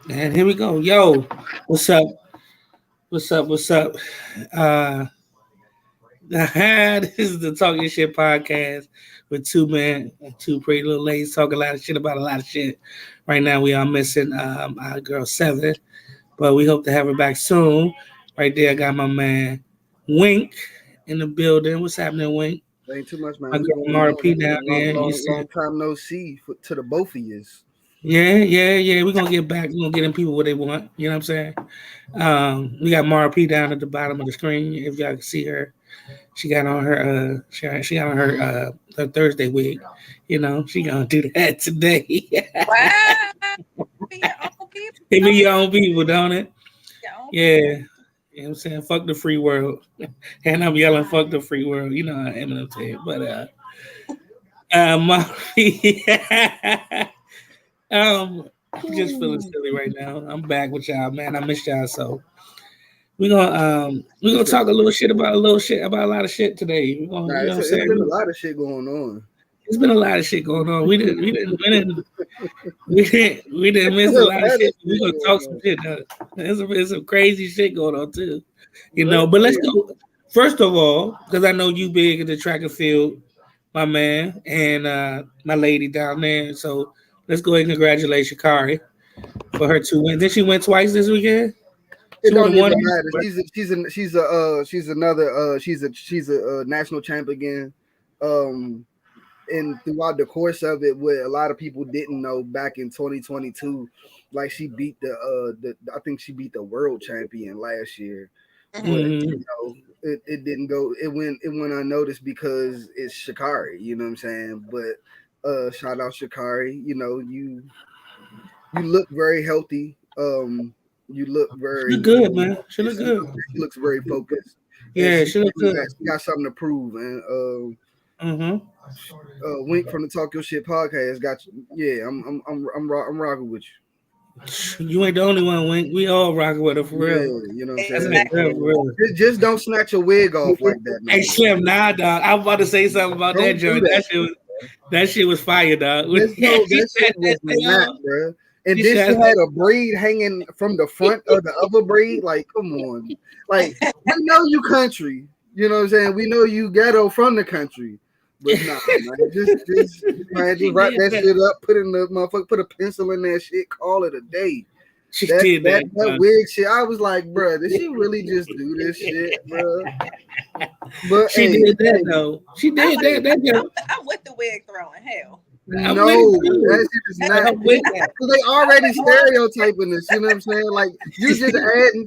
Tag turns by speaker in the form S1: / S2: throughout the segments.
S1: And here we go. Yo, what's up? What's up? What's up? Uh this is the Talking Shit podcast with two men and two pretty little ladies talking a lot of shit about a lot of shit. Right now we are missing our girl Seven, but we hope to have her back soon. Right there, I got my man Wink in the building. What's happening, Wink?
S2: Ain't too much,
S1: My
S2: man. What's
S1: girl
S2: going
S1: Mara
S2: on,
S1: P down
S2: man? Long,
S1: there. You
S2: long,
S1: see?
S2: long time no see to the both of yous.
S1: Yeah. We're gonna get back. We're gonna get them people what they want. You know what I'm saying? We got Mara P down at the bottom of the screen. If y'all can see her, she got on her she got on her Thursday wig. You know, she gonna do that today.
S3: Wow. Be your own people.
S1: It be your own people, don't it?
S3: Your own
S1: Yeah.
S3: people.
S1: You know what I'm saying? Fuck the free world. And I'm yelling fuck the free world. You know how Eminem said. But Mara P I'm just feeling silly right now. I'm back with y'all, man. I missed y'all so we're gonna talk a little shit about a lot of shit today. We're gonna,
S2: Nah,
S1: you know what I'm
S2: it's been a
S1: saying?
S2: lot of shit going on.
S1: It's been a lot of shit going on. We didn't miss a lot of shit. We're gonna talk some shit. There's some crazy shit going on too. You know, but let's go first of all, because I know you big in the track and field, my man, and my lady down there. So let's go ahead and congratulate Shakari for her two wins. Did she win twice this weekend?
S2: It
S1: She would
S2: don't
S1: have won.
S2: even matter. She's a national champ again. And throughout the course of it, what a lot of people didn't know back in 2022, like she beat the I think she beat the world champion last year, but
S1: Mm-hmm.
S2: it didn't go. It went unnoticed because it's Shakari. You know what I'm saying? But shout out Shakari. You look very healthy. You look
S1: She look
S2: very.
S1: good, man. She look good.
S2: She looks very focused, and
S1: Yeah, she look good.
S2: she got something to prove. And
S1: Mm-hmm.
S2: Wink from the Talk Your Shit podcast got you. Yeah, I'm rocking with
S1: You ain't the only one, Wink. We all rocking with her for
S2: you.
S1: real.
S2: Yeah, you know what I'm
S1: That's
S2: saying.
S1: like that for real.
S2: Just don't snatch your wig off like that,
S1: Hey,
S2: man.
S1: Slim, nah, dog. I'm about to say something about that
S2: Don't do
S1: joint.
S2: that.
S1: That shit was fire, dog.
S2: This no,
S1: She
S2: that
S1: said
S2: shit was not,
S1: on.
S2: bro. And
S1: She
S2: then she
S1: said,
S2: had a braid hanging from the front of the other braid. Like, come on. Like, we know you country. You know what I'm saying? We know you ghetto from the country. But nah, man. Just
S1: she
S2: wrap
S1: did
S2: that
S1: that.
S2: shit up, put in the motherfucker, put a pencil in that shit, call it a day.
S1: She
S2: That
S1: did
S2: that
S1: that.
S2: that wig shit, I was like, bro, did she really just do this shit, bro? But
S1: She
S2: hey,
S1: did that though. She did that.
S3: I'm with the wig throwing. Hell.
S1: I'm with it
S2: no,
S1: too.
S2: that shit is not.
S1: I'm with that.
S2: They already stereotyping this. You know what I'm saying? Like you just adding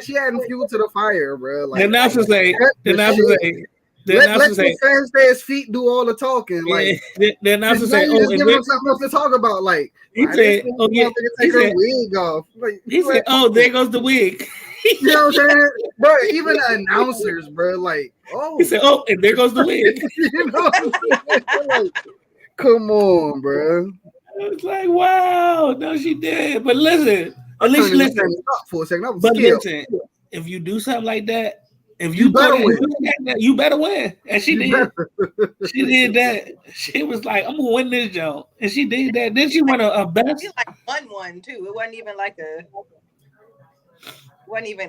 S2: she adding fuel to the fire, bro.
S1: The
S2: Like
S1: announcer say. The
S2: the
S1: announcer
S2: shit.
S1: say. The
S2: Let
S1: announcer
S2: your
S1: say.
S2: fans stay feet do all the talking.
S1: Yeah.
S2: Like
S1: The announcer
S2: just now
S1: say.
S2: you
S1: Oh,
S2: just
S1: and
S2: giving them something else to talk about. Like
S1: he
S2: why this
S1: said. Oh yeah.
S2: motherfucker
S1: He
S2: take her
S1: said.
S2: wig off? Like
S1: He said. Oh, there goes the wig.
S2: you know what I'm saying, bro? Even the announcers, bro. Like
S1: He said. Oh, and there goes the wig.
S2: you know what I'm saying? Like, come on, bro.
S1: I was like, wow, no, she did. But listen,
S2: I
S1: at least
S2: couldn't even
S1: listen.
S2: stand up for a second. I was
S1: But
S2: scared.
S1: listen, if you do something like that, if
S2: You
S1: you throw
S2: better
S1: that,
S2: win.
S1: you better win. And she
S2: You
S1: did.
S2: better.
S1: She did that. She was like, I'm gonna win this joint. And she did that. Then she won a
S3: She
S1: best.
S3: like won too. It wasn't even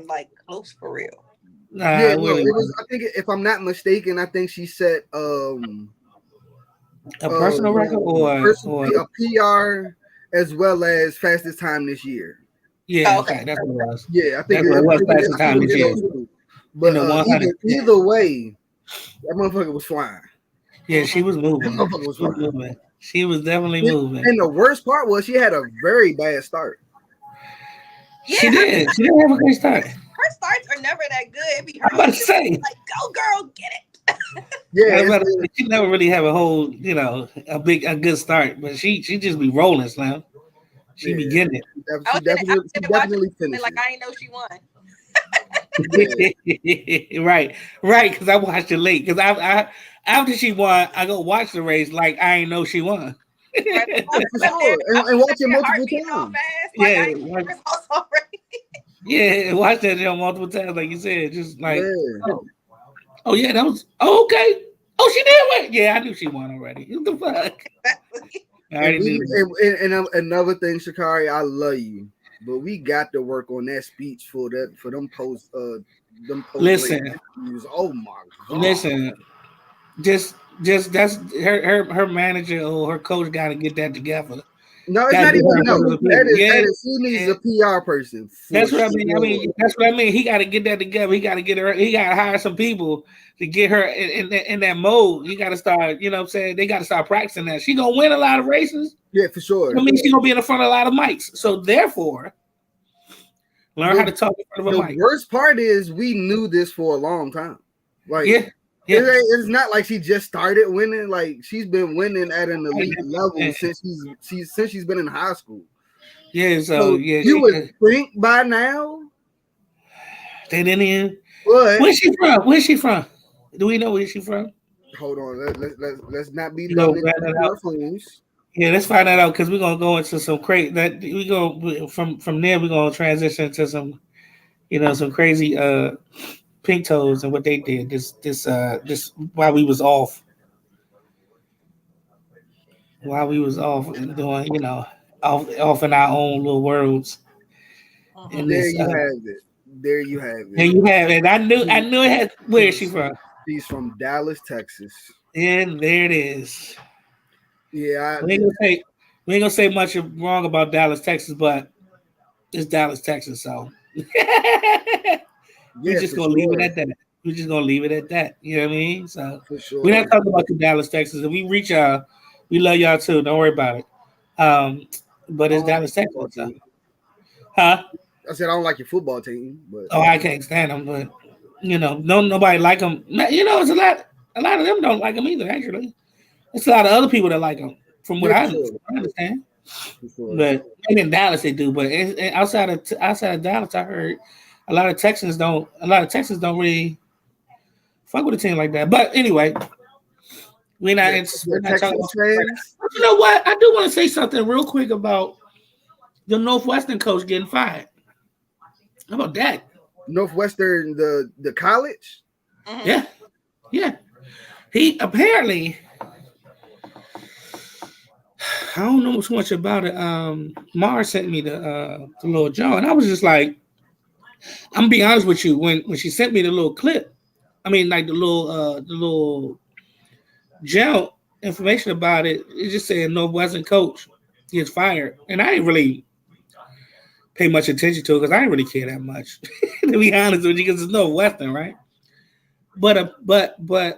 S3: like close for real.
S1: Nah,
S2: Yeah,
S1: it
S2: no,
S1: really
S2: it was.
S1: wasn't.
S2: I think if I'm not mistaken, I think she set
S1: A personal record or
S2: a PR as well as fastest time this year.
S1: yeah,
S3: Oh,
S1: okay,
S3: okay.
S1: that's what it was.
S2: Yeah, I think
S1: That's what it was
S2: I
S1: fastest
S2: think
S1: time
S2: it
S1: this
S2: was
S1: year.
S2: those two.
S1: In
S2: But
S1: the 100.
S2: either way, that motherfucker was flying.
S1: Yeah, she was
S2: That
S1: moving.
S2: motherfucker was
S1: She was
S2: flying.
S1: moving. She was definitely
S2: And,
S1: moving.
S2: and the worst part was she had a very bad start.
S3: Yeah,
S1: She did. She didn't have a great start.
S3: her starts are never that good. It be her.
S1: I'm about to
S3: She's
S1: say.
S3: like, go girl, get it.
S2: Yeah,
S1: She never really have a whole, a good start, but she just be rolling, Slam. She be
S2: yeah.
S1: getting
S3: I
S2: She
S3: was in it. I was
S2: she
S3: in it watching
S2: definitely
S3: it
S2: finished
S3: like
S2: it.
S3: I ain't know she won.
S2: Yeah.
S1: it. right, because I watched it late. Because I after she won, I go watch the race like I ain't know she won.
S3: Right?
S2: For sure. And watch it multiple
S3: Heart beating all
S2: times.
S3: fast. Like I
S1: Yeah,
S3: ain't know the results already.
S1: yeah, watch that show multiple times, like you said, just like,
S2: Yeah.
S1: oh yeah, that was okay. Oh, she did win. Yeah, I knew she won already. What the fuck? I already knew that.
S2: Another thing, Shakari, I love you, but we got to work on that speech for them post race
S1: Listen,
S2: interviews. Oh my god!
S1: listen. Just that's her manager or her coach got to get that together.
S2: No, it's
S1: Got to
S2: not
S1: get
S2: even
S1: her in
S2: no.
S1: front of the people. Yeah,
S2: She needs
S1: yeah.
S2: a PR person for
S1: That's what I mean.
S2: sure.
S1: That's what I mean. He got to get that together. He got to get her. He got to hire some people to get her in that mode. You got to start. You know what I'm saying? They got to start practicing that. She gonna win a lot of races.
S2: Yeah, for sure.
S1: I mean, she gonna be in front of a lot of mics. So therefore, learn how to talk in front of a
S2: The
S1: mic.
S2: worst part is we knew this for a long time. Like,
S1: Yeah.
S2: it's not like she just started winning. Like, she's been winning at an elite level since she's been in high school.
S1: Yeah. So yeah,
S2: you would think by now.
S1: They didn't even.
S2: But
S1: Where's she from? Where's she from? Do we know where she from?
S2: Hold on. Let's not be
S1: You know,
S2: fools.
S1: Yeah, let's find that out because we're gonna go into some crazy. That we go from there. We're gonna transition to some, some crazy pink toes and what they did. This while we was off. While we was off and doing, off in our own little worlds.
S3: Uh-huh.
S2: There you have it. There you have it.
S1: There you have it. I knew it had. Where is she from?
S2: She's from Dallas, Texas.
S1: And there it is.
S2: Yeah,
S1: we ain't gonna say much wrong about Dallas, Texas, but it's Dallas, Texas, so we're just gonna leave it at that. We're just gonna leave it at that. You know what I mean? So
S2: for sure.
S1: We're not talking about the Dallas, Texas. If we reach y'all, we love y'all too. Don't worry about it. But it's Dallas, Texas. So. Huh?
S2: I said I don't like your football team, but
S1: I can't stand them. But nobody like them. It's a lot. A lot of them don't like them either. Actually, it's a lot of other people that like them. From what I understand. Sure. But maybe in Dallas they do. But outside of Dallas, I heard a lot of Texans don't really fuck with a team like that. But anyway, we're not talking about fans. You know what? I do want to say something real quick about the Northwestern coach getting fired. How about that?
S2: Northwestern, the college?
S1: Yeah. He apparently, I don't know too much about it. Mars sent me the little Joe, and I was just like, I'm gonna be honest with you. When she sent me the little clip, I mean, like the little gel information about it, it just said Northwestern coach gets fired, and I didn't really pay much attention to it because I didn't really care that much, to be honest with you, because it's Northwestern, right? But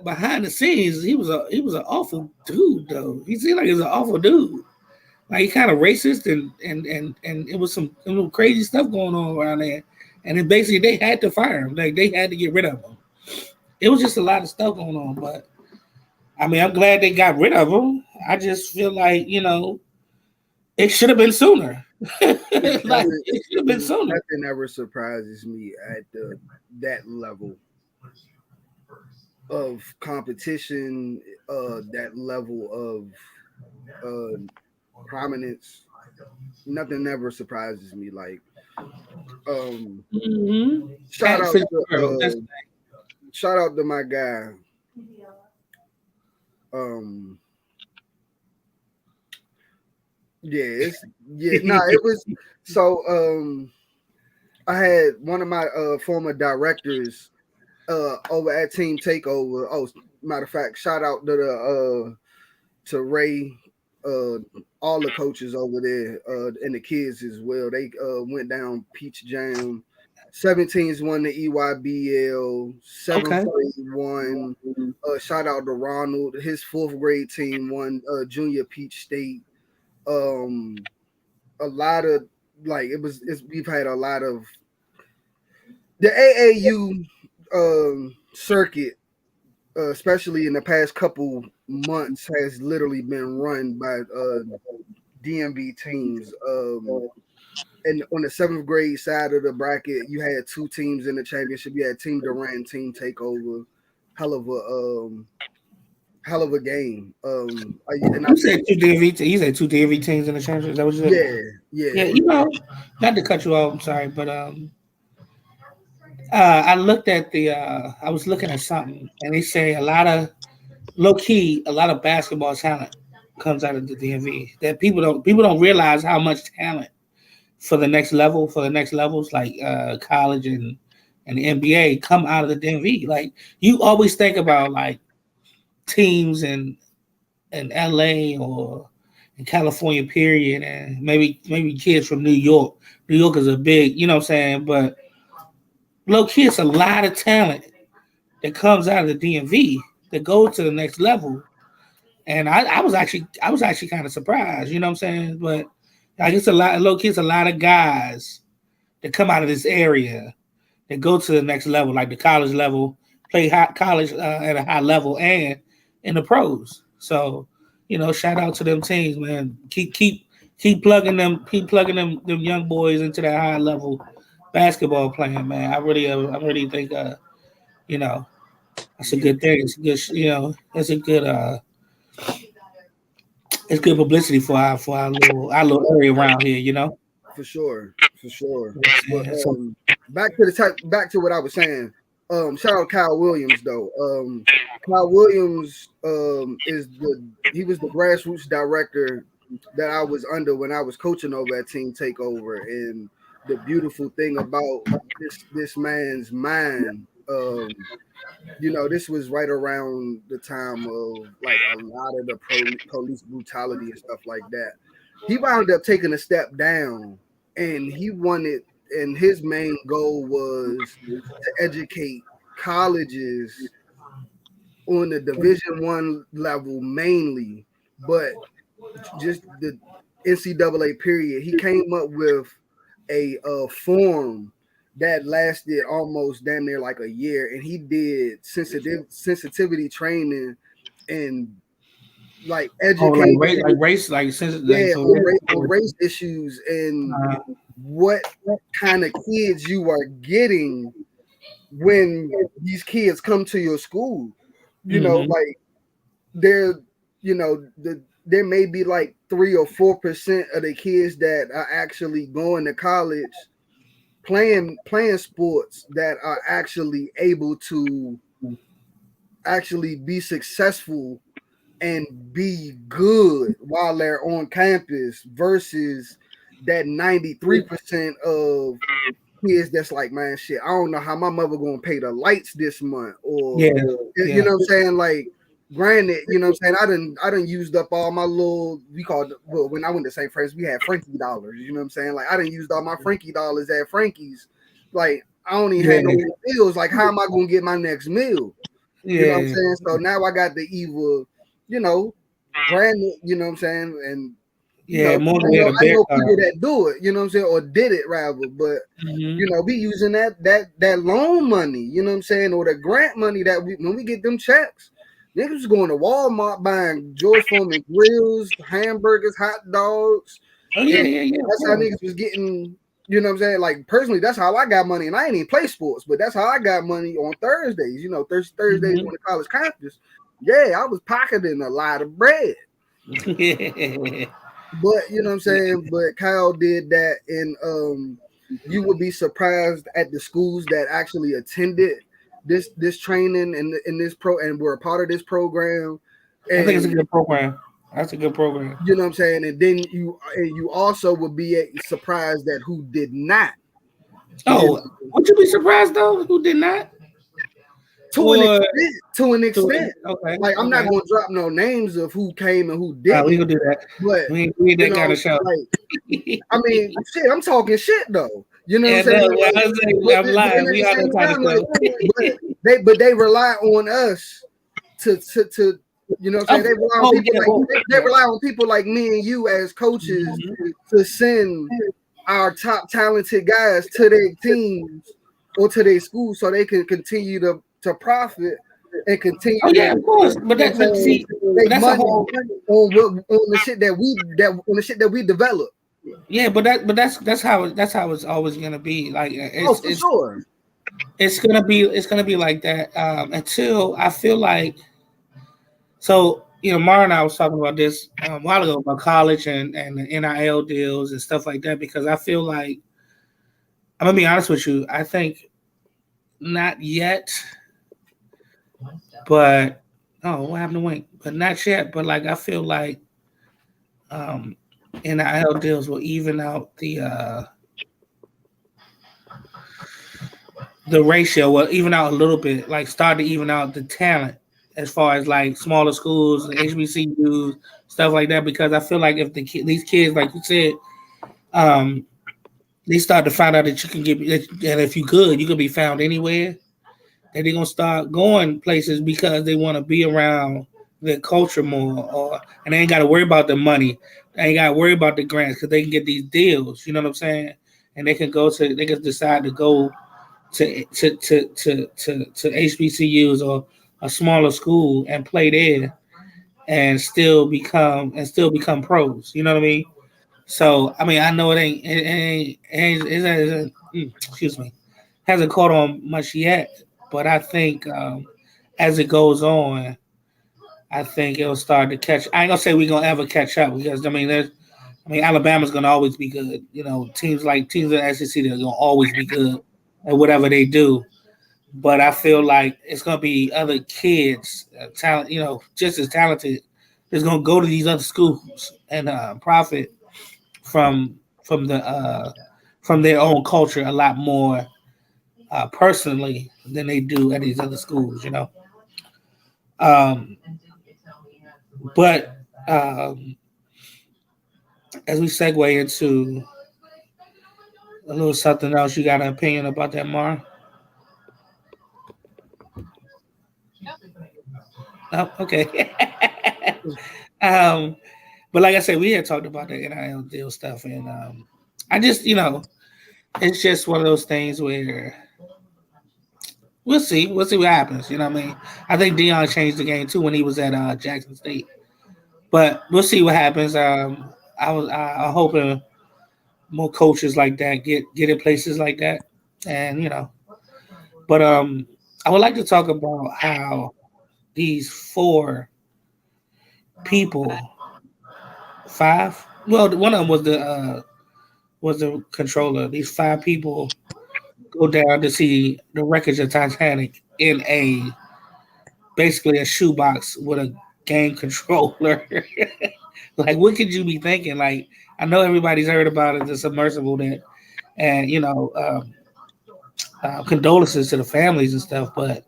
S1: behind the scenes, he was an awful dude, though. He seemed like he was an awful dude. Like he kind of racist and it was some little crazy stuff going on around there. And then basically they had to fire him. Like they had to get rid of him. It was just a lot of stuff going on. But I mean, I'm glad they got rid of him. I just feel like, it should have been sooner. It should have been sooner.
S2: Nothing ever surprises me at that level of competition, that level of prominence. Nothing ever surprises me. Like, shout out to my guy. It was so. I had one of my former directors over at Team Takeover. Oh, matter of fact, shout out to Ray, all the coaches over there, and the kids as well. They went down Peach Jam. 17s won the EYBL. 7th grade won. Shout out to Ronald. His 4th grade team won Junior Peach State. A lot of we've had a lot of the AAU circuit, especially in the past couple months, has literally been run by DMV teams. And on the 7th grade side of the bracket, you had 2 teams in the championship. You had Team Durant, Team Takeover. Hell of a game.
S1: You said 2 DMV. You said 2 DMV teams in the championship. Is that what you said?
S2: Yeah.
S1: Not to cut you off. I'm sorry, but I looked at I was looking at something, and they say a lot of basketball talent comes out of the DMV. That people don't realize how much talent for the next level, for the next levels like college and the NBA come out of the DMV. Like you always think about like teams in LA or in California period and maybe kids from New York. New York is a big, you know what I'm saying, but low key it's a lot of talent that comes out of the DMV that goes to the next level. And I was actually kind of surprised, you know what I'm saying? But I guess a lot low key it's a lot of guys that come out of this area that go to the next level, like the college level, play college at a high level, and in the pros. So, shout out to them teams, man. Keep plugging them young boys into that high level basketball playing, man. I really think, you know, that's a
S2: Yeah,
S1: good thing. It's a good, it's a good, it's good publicity for our little area around here, you know.
S2: for sure, for sure. But
S1: Yeah, so
S2: back to what I was saying. Shout out Kyle Williams though. Kyle Williams is the he was the grassroots director that I was under when I was coaching over at Team Takeover. And the beautiful thing about this man's mind, this was right around the time of like a lot of the police brutality and stuff like that. He wound up taking a step down, and he wanted, and his main goal was to educate colleges on the Division I level mainly, but just the NCAA period. He came up with a form that lasted almost damn near like a year, and he did sensitivity training and like
S1: oh,
S2: educate,
S1: like race, like since like
S2: yeah,
S1: for
S2: on race issues and
S1: uh,
S2: what kind of kids you are getting when these kids come to your school.
S1: mhm.
S2: Like there, there may be like 3 or 4% of the kids that are actually going to college playing sports that are actually able to actually be successful and be good while they're on campus versus that 93% of kids that's like, man, shit, I don't know how my mother gonna pay the lights this month, or
S1: Yeah,
S2: you
S1: yeah,
S2: know what I'm saying? Like, granted, you know what I'm saying, I didn't used up all my little, we called, well, when I went to St. Francis, we had Frankie dollars, you know what I'm saying? Like, I didn't used all my Frankie dollars at Frankie's. Like, I don't even
S1: yeah,
S2: had no bills. Like, how am I gonna get my next meal? You know what I'm
S1: yeah,
S2: saying? So now I got the evil, you know, granted, you know what I'm saying, and
S1: yeah. More than had a
S2: I
S1: bear
S2: know
S1: card.
S2: people that do it, you know what I'm saying, or did it rather, but
S1: Hmm.
S2: we using that loan money, you know what I'm saying, or the grant money that when we get them checks, niggas going to Walmart buying George Foreman grills, hamburgers, hot dogs,
S1: Oh yeah,
S2: and
S1: yeah, yeah. Of
S2: that's how
S1: course.
S2: niggas was getting. You know what I'm saying? Like personally, that's how I got money, and I ain't even play sports, but that's how I got money on Thursdays. Thursdays
S1: Hmm.
S2: on the college campus. Yeah, I was pocketing a lot of bread.
S1: Yeah,
S2: But you know what I'm
S1: yeah.
S2: saying? But Kyle did that, and you would be surprised at the schools that actually attended this training and in this pro and were a part of this program.
S1: I think it's a
S2: And
S1: good program. That's a good program.
S2: you know what I'm saying? And then you also would be surprised at who did not. You
S1: Oh,
S2: know,
S1: would you be surprised though? Who did not?
S2: to an
S1: Or
S2: extent, to an extent.
S1: okay,
S2: Like I'm not
S1: okay.
S2: gonna drop no names of who came and who
S1: We
S2: didn't,
S1: gonna do that.
S2: but
S1: We ain't that kind of show.
S2: like I mean, shit, I'm talking shit though. You know what I'm
S1: Yeah,
S2: saying?
S1: no,
S2: Like,
S1: I'm
S2: but
S1: lying.
S2: then at
S1: We
S2: the
S1: are that
S2: same
S1: kind of
S2: time, like,
S1: show.
S2: but they rely on us to you know what I'm saying? They rely on people
S1: Yeah,
S2: like
S1: well,
S2: they rely on people like me and you as coaches
S1: mhm.
S2: to send our top talented guys to their teams or to their schools so they can continue to profit and
S1: Oh
S2: continue to,
S1: yeah, of course.
S2: you know what I'm
S1: But
S2: saying,
S1: see, but
S2: make
S1: that's a
S2: money
S1: whole.
S2: on the shit that we develop.
S1: Yeah, but that's how it's always gonna be. Like
S2: Oh,
S1: it's
S2: for
S1: it's
S2: sure.
S1: it's gonna be like that until I feel like. So Mara and I was talking about this a while ago about college and the NIL deals and stuff like that because I feel like I'm gonna be honest with you. I think not yet, but oh, what happened to Wink? But not yet. But like I feel like NIL deals will even out the ratio, will even out a little bit, like start to even out the talent as far as like smaller schools, HBCUs, stuff like that. Because I feel like if these kids, like you said, um, they start to find out that you can get, and if you could, you could be found anywhere. And they're gonna start going places because they want to be around their culture more, or and they ain't got to worry about the money. They ain't got to worry about the grants because they can get these deals. You know what I'm saying? And they can decide to go to HBCUs or a smaller school and play there and still become pros. You know what I mean? So I mean I know excuse me, hasn't caught on much yet, but I think as it goes on, I think it'll start to catch. I ain't gonna say we're gonna ever catch up because I mean Alabama's gonna always be good. You know, teams in the SEC they're gonna always be good at whatever they do. But I feel like it's gonna be other kids, talent, just as talented, that's gonna go to these other schools and profit from from the from their own culture a lot more personally than they do at these other schools. Um, but as we segue into a little something else, you got an opinion about that, Mar? Oh, okay. um, but like I said, we had talked about the NIL deal stuff, and I just, it's just one of those things where we'll see what happens. You know what I mean? I think Dion changed the game too when he was at Jackson State, but we'll see what happens. I'm hoping more coaches like that get in places like that, and but I would like to talk about how these four people, five. Well, one of them was the controller. These five people go down to see the wreckage of Titanic in basically a shoebox with a game controller. Like, what could you be thinking? Like, I know everybody's heard about it, the submersible that, and condolences to the families and stuff. But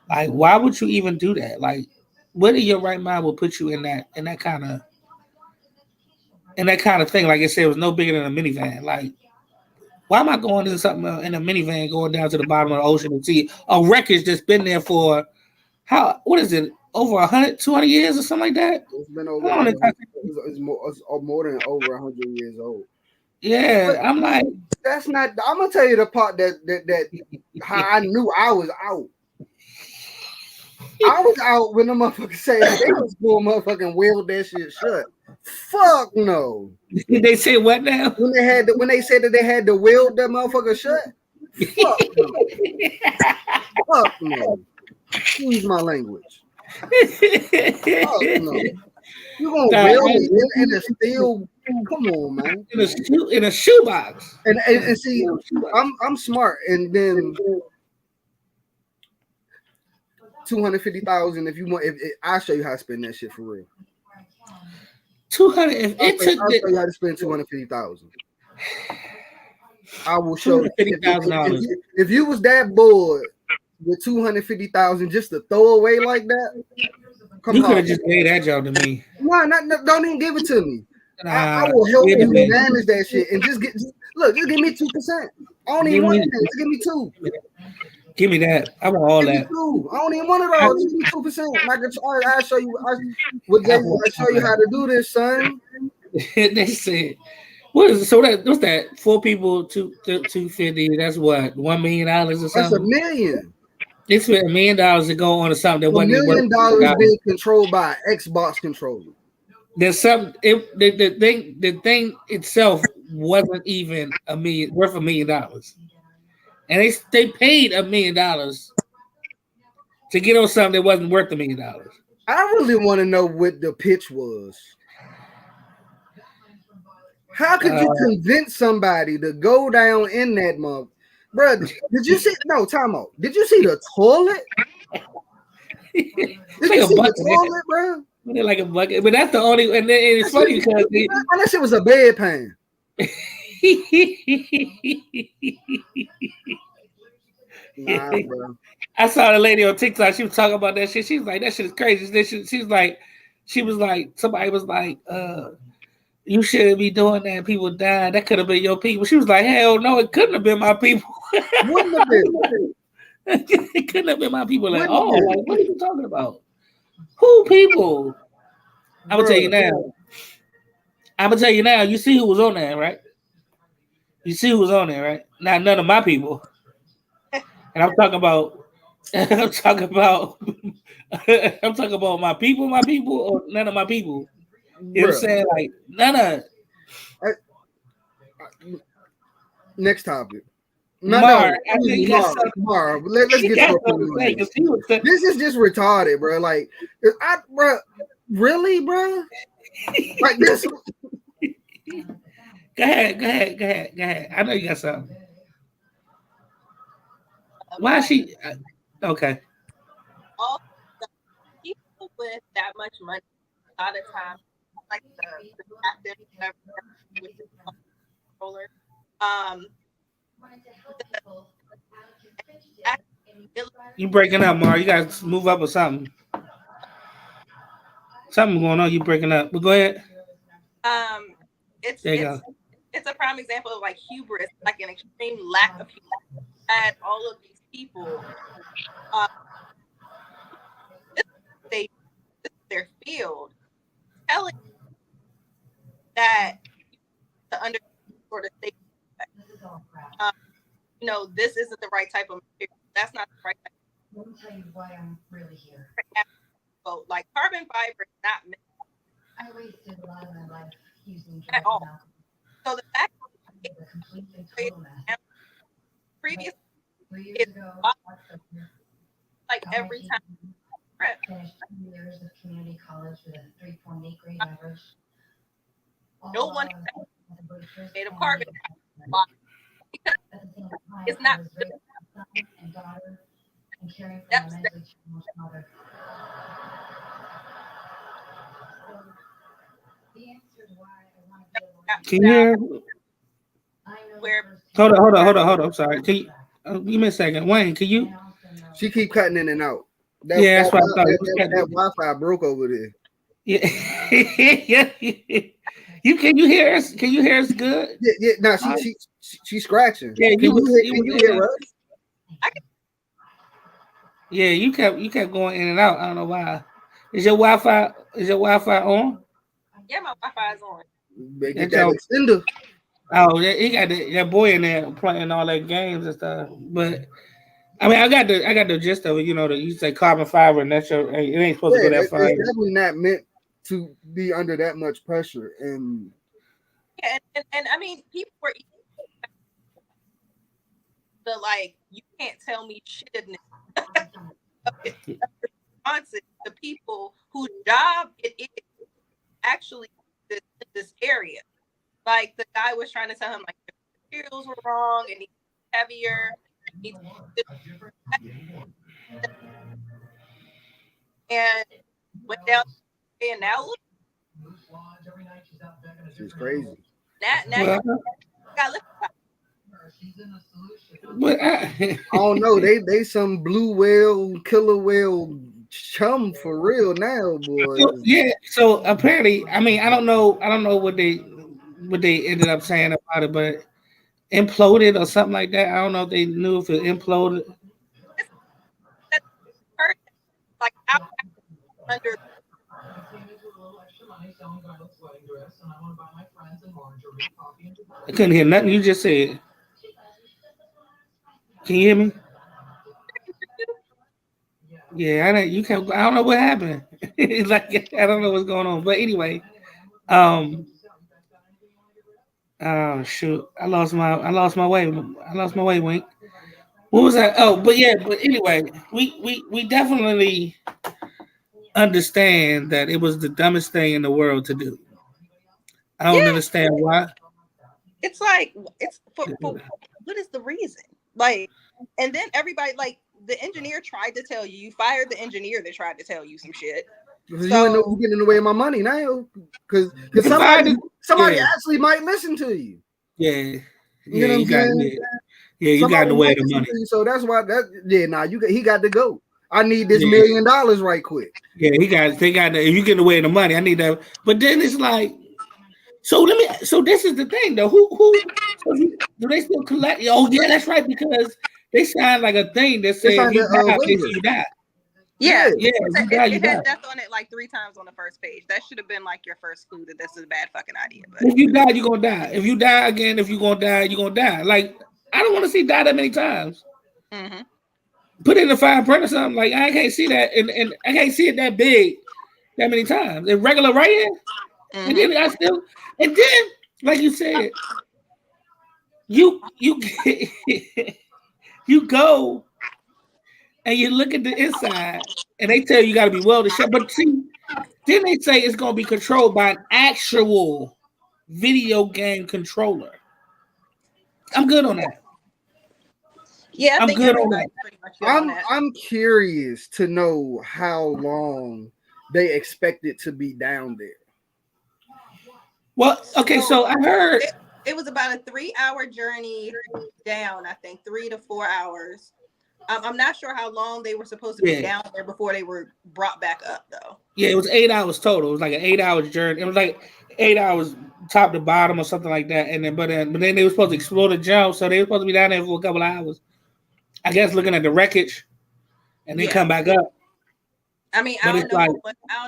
S1: like, why would you even do that? Like, what in your right mind will put you in that kind of thing? Like I said, it was no bigger than a minivan. Like, why am I going into something in a minivan, going down to the bottom of the ocean and see a wreckage that's been there for what is it, over 100, 200 years or something like that?
S2: It's been over. It's more than over 100 years old.
S1: Yeah, but I'm like,
S2: that's not. I'm gonna tell you the part that how I knew I was out. I was out when the motherfuckers said they was going motherfucking wheel that shit shut. Fuck no.
S1: Did they say what now?
S2: When they said that they had to wheel that motherfucker shut. Fuck no. Fuck no. Excuse my language. Fuck no. You gonna wheel me in a steel? Come on, man.
S1: In a shoebox.
S2: And see, I'm smart, and then 250,000. If you want, I'll show you how to spend that shit for real.
S1: 200.
S2: I'll show you how to spend 250,000. I will show you. $250,000. If you was that bored with 250,000 just to throw away like that,
S1: you could have just gave that job to me.
S2: No, don't even give it to me. I will help you manage that shit and just give me 2%. I don't even want that. Just give me 2.
S1: Give me that. I want all that.
S2: 2. I don't even want it all. Just give me 2%. I'll show you. I'll show you how to do this, son.
S1: They said, what's that? 4 people, 250. That's what, $1 million or something.
S2: That's $1 million.
S1: They spent $1 million to go on to something that wasn't
S2: $1 million being controlled by Xbox controller.
S1: There's some the thing itself wasn't even worth $1 million, and they paid $1 million to get on something that wasn't worth $1 million.
S2: I really want to know what the pitch was. How could you convince somebody to go down in that month? Bro, did you see? No, time out. Did you see the toilet? Did you see the toilet, bro?
S1: like a bucket, but that's the only. And then it's funny because
S2: that shit was a bedpan. Nah, bro.
S1: I saw the lady on TikTok. She was talking about that shit. She was like, "That shit is crazy." She was like, somebody was like, "You shouldn't be doing that. People died. That could have been your people." She was like, "Hell no, it couldn't have been my people."
S2: Wouldn't have been.
S1: It couldn't have been my people. Like, like, what are you talking about? Who people? I'm gonna tell you now. You see who was on there, right? You see who was on there, right? Not none of my people. And I'm talking about. I'm talking about. I'm talking about my people, or none of my people. You know what I'm saying? Like none of.
S2: Next topic.
S1: Mar,
S2: let's get to it. This is just retarded, bro. Like, bro, really, bro? Like this.
S1: Go ahead. I know you got something. Why is she? Okay.
S3: All people with that much money, a lot of times, like the captain, with the controller,
S1: you breaking up, Mar. You guys move up or something. Something going on. You breaking up. But go ahead.
S3: It's a prime example of like hubris, like an extreme lack of hubris. At all of these people, this is their field, telling that to understand sort of state, this isn't the right type of material. That's not the right type.
S4: Let me tell you why I'm really here.
S3: So, like carbon fiber is not meant.
S4: I wasted a lot of my life using
S3: at all. So the fact
S4: that it's a complete and total mess.
S3: Previous
S4: 3 years ago,
S3: like every time.
S4: Finished 2 years of community college with a 3.8 grade average.
S3: No one made a carbon because it's not
S4: and daughter and caring for my mentally challenged mother. The answer to why I want to
S1: Can you hear? Hold on. I'm sorry. Can you? Give me a second, Wayne. Can you?
S2: She keep cutting in and out.
S1: That's what I thought.
S2: That Wi-Fi broke over there.
S1: Yeah. Can you hear us? Can you hear us good?
S2: Yeah. No, she's scratching.
S1: Yeah,
S2: can you hear us?
S1: Yeah, you kept going in and out. I don't know why. Is your Wi-Fi on?
S3: Yeah, my Wi-Fi is on.
S2: Get that extender.
S1: Oh, yeah, he got that boy in there playing all that games and stuff. But I mean, I got the gist of it. You say carbon fiber, and it ain't supposed to go that far.
S2: It's definitely not meant to be under that much pressure. And
S3: I mean, people were you can't tell me shit. The people whose job it is actually this area. Like the guy was trying to tell him like the materials were wrong and he's heavier. And went down and now look.
S2: She's crazy.
S3: Now you got
S2: I don't know. They some blue whale, killer whale chum for real now, boys.
S1: So apparently, I mean, I don't know what they ended up saying about it, but imploded or something like that. I don't know if they knew if it imploded.
S3: Like out under.
S1: I couldn't hear nothing you just said. Can you hear me? Yeah, I don't know what happened. It's like I don't know what's going on. But anyway, oh shoot, I lost my way. Wink. What was that? Oh, but anyway, we definitely understand that it was the dumbest thing in the world to do. I don't understand why.
S3: It's like for what is the reason? Like, and then everybody, like the engineer tried to tell you fired the engineer that tried to tell you some shit.
S2: Because you know you getting in the way of my money now. Because somebody actually might listen to you.
S1: Yeah.
S2: You know what I'm saying?
S1: Yeah, you got in the way of the money.
S2: So that's why he got to go. I need this $1 million right quick.
S1: Yeah, they got if you get in the way of the money, I need that. But then it's like, so this is the thing though. Do they still collect? Oh yeah, that's right, because they signed like a thing that said if you die, you die.
S3: Yeah.
S1: It
S3: had death on it like 3 times on the first page. That should have been like your first clue that this is a bad fucking idea. But
S1: if you die, you're gonna die. If you die again, if you're gonna die, you're gonna die. Like, I don't want to see die that many times.
S3: Mm-hmm.
S1: Put it in the fine print or something. Like, I can't see that, and I can't see it that big that many times. In regular writing, and then like you said, you you go and you look at the inside, and they tell you got to be welded shut. But see, then they say it's going to be controlled by an actual video game controller. I'm good on that.
S3: Yeah,
S1: I'm good on that.
S2: I'm curious to know how long they expect it to be down there.
S1: Well, okay, so I heard
S3: it was about a 3-hour journey down. I think 3 to 4 hours. I'm not sure how long they were supposed to be down there before they were brought back up, though.
S1: Yeah, it was 8 hours total. It was like an 8-hour journey. It was like 8 hours top to bottom or something like that. And then, but then they were supposed to explore the jump, so they were supposed to be down there for a couple of hours. I guess looking at the wreckage, and then come back up.
S3: I mean, I don't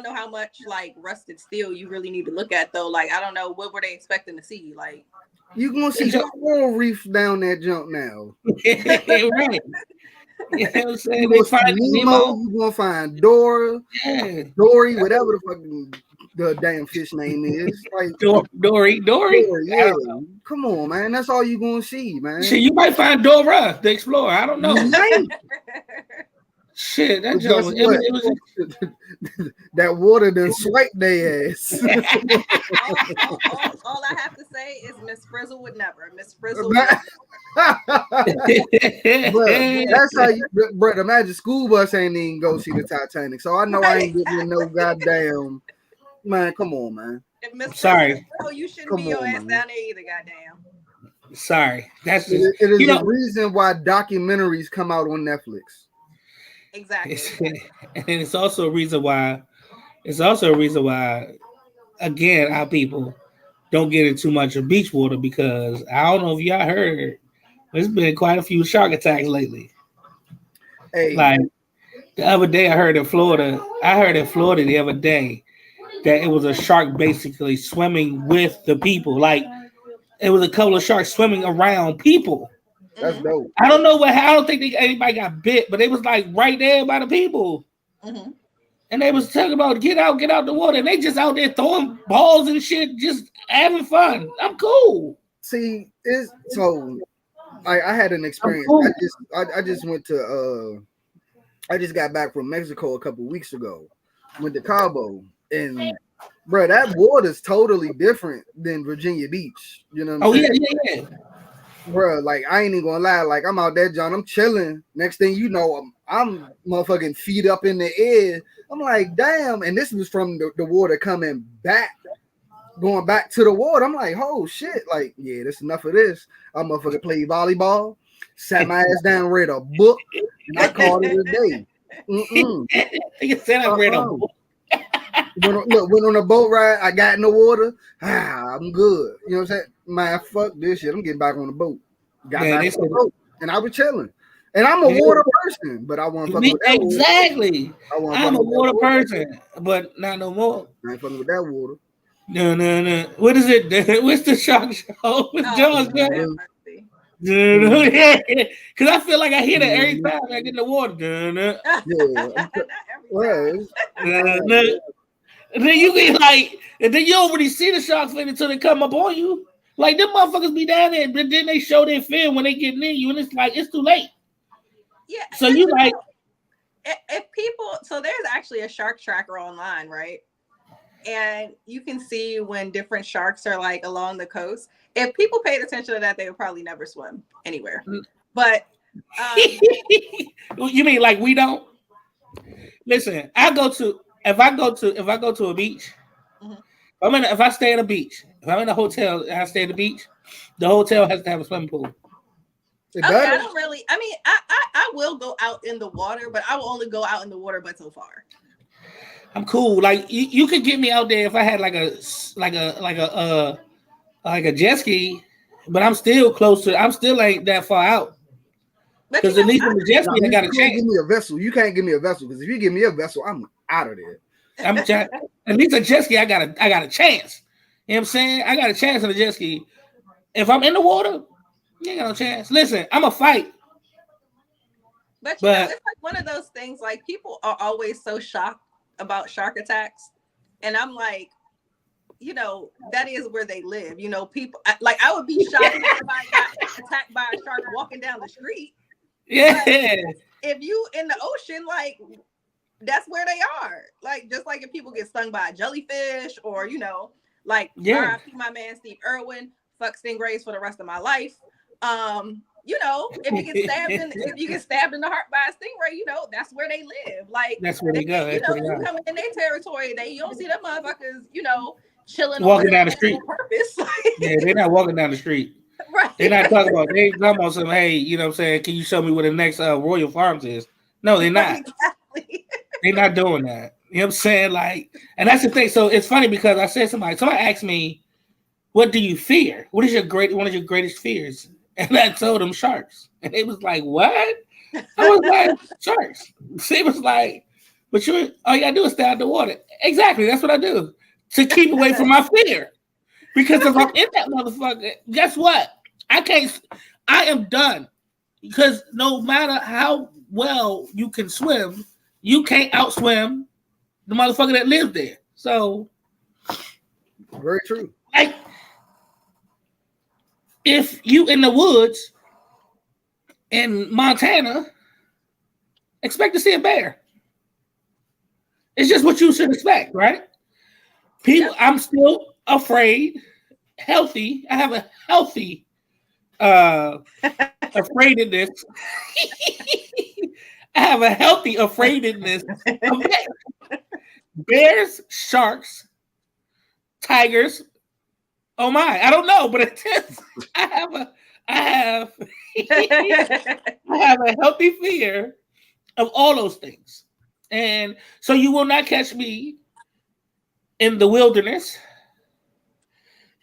S3: know how much like rusted steel you really need to look at though. Like, I don't know, what were they expecting to see? Like,
S2: you gonna see coral reef down that jump now.
S1: Right. You know what I'm saying?
S2: You're gonna find Dora, Dory, whatever the fucking the damn fish name is. Like
S1: Dory.
S2: Yeah. Come on, man. That's all you gonna see, man.
S1: Shit, you might find Dora the Explorer. I don't know. Shit, that joke was, it was
S2: that water done swiped their ass.
S3: all I have to say is Miss Frizzle would never. Miss Frizzle.
S2: That's how you, bro. The Magic School Bus ain't even go see the Titanic, so I know I ain't getting no goddamn. Man, come on, man.
S3: If Miss
S1: Sorry.
S3: Frizzle, you shouldn't be your ass down there either. Goddamn.
S1: Sorry, that's just,
S2: it is the reason why documentaries come out on Netflix.
S3: Exactly.
S1: And it's also a reason why. Again, our people don't get in too much of beach water, because I don't know if y'all heard, there's been quite a few shark attacks lately.
S2: Hey.
S1: Like the other day, I heard in Florida the other day that it was a shark basically swimming with the people. Like it was a couple of sharks swimming around people.
S2: That's dope.
S1: I don't know I don't think anybody got bit, but it was like right there by the people.
S3: Mm-hmm.
S1: And they was talking about get out the water. And they just out there throwing balls and shit, just having fun. I'm cool.
S2: See, I had an experience. I just went to I just got back from Mexico a couple weeks ago. Went to Cabo, and bro, that water's totally different than Virginia Beach. You know what I'm saying?
S1: Yeah.
S2: Bro, like I ain't even gonna lie, like I'm out there, John. I'm chilling. Next thing you know, I'm motherfucking feet up in the air. I'm like, damn. And this was from the water going back to the water. I'm like, oh shit, like yeah, that's enough of this. I'm motherfucking play volleyball, sat my ass down, read a book, and I called it a day.
S1: You said I read a book.
S2: Went on a boat ride. I got in the water. I'm good. You know what I'm saying? Man, fuck this shit. I'm getting back on the boat. Got back on the boat, and I was chilling. And I'm a water person, but I want to fuck with that water.
S1: Exactly. I'm a water person, but not no more.
S2: I ain't fucking with that water.
S1: No. What is it? What's the shark show? What's John's name? Because I feel like I hear that every time I get in the water. And then you get like, and then you don't really see the sharks until they come up on you. Like them motherfuckers be down there, but then they show their fin when they get near you, and it's like it's too late.
S3: Yeah.
S1: So you like,
S3: if people, so there's actually a shark tracker online, right? And you can see when different sharks are like along the coast. If people paid attention to that, they would probably never swim anywhere. But
S1: you mean like we don't? Listen, I go to if I go to a beach, if I stay at a beach, if I'm in a hotel and I stay at the beach, the hotel has to have a swimming pool.
S2: It
S3: Okay,
S2: better.
S3: I don't really. I mean, I will go out in the water, but I will only go out in the water but so far.
S1: I'm cool. Like you could get me out there if I had like a jet ski, but I'm still close to. I'm still ain't that far out.
S3: But
S1: Because at least with the jet ski, I got a
S2: You can't
S1: chance.
S2: give me a vessel. You can't give me a vessel because if you give me a vessel, I'm out of there.
S1: At least a jet ski, I got a chance. You know what I'm saying? I got a chance on the jet ski. If I'm in the water, you ain't got no chance. Listen, I'm a fight.
S3: But you know, it's like one of those things. Like people are always so shocked about shark attacks, and I'm like, you know, that is where they live. You know, people like I would be shocked if somebody got attacked by a shark walking down the street.
S1: Yeah.
S3: But if you in the ocean, like that's where they are. Like just like if people get stung by a jellyfish, or you know, like RIP my man Steve Irwin, fuck stingrays for the rest of my life. You know, if you get stabbed in the heart by a stingray, you know, that's where they live. Like
S1: that's where they go.
S3: You know, you come in their territory, you don't see them motherfuckers, you know, chilling
S1: walking down the street
S3: on purpose.
S1: Yeah, they're not walking down the street.
S3: Right.
S1: They're not talking about some, hey, you know what I'm saying, can you show me where the next Royal Farms is? No, they're not.
S3: Exactly.
S1: They're not doing that. You know what I'm saying? Like, and that's the thing. So it's funny because I said somebody asked me, what do you fear? What is one of your greatest fears? And I told them sharks. And they was like, what? I was like, sharks. She was like, but all you gotta do is stay out the water. Exactly, that's what I do. To keep away from my fear. Because if I'm in that motherfucker, guess what? I am done. Because no matter how well you can swim, you can't outswim the motherfucker that lives there. So
S2: very true.
S1: Like, if you in the woods in Montana, expect to see a bear. It's just what you should expect, right? People, I'm still afraid, healthy. I have a healthy afraidedness. I have a healthy afraidedness of bears. Bears, sharks, tigers. Oh my, I don't know, but it is. I have a healthy fear of all those things. And so you will not catch me in the wilderness.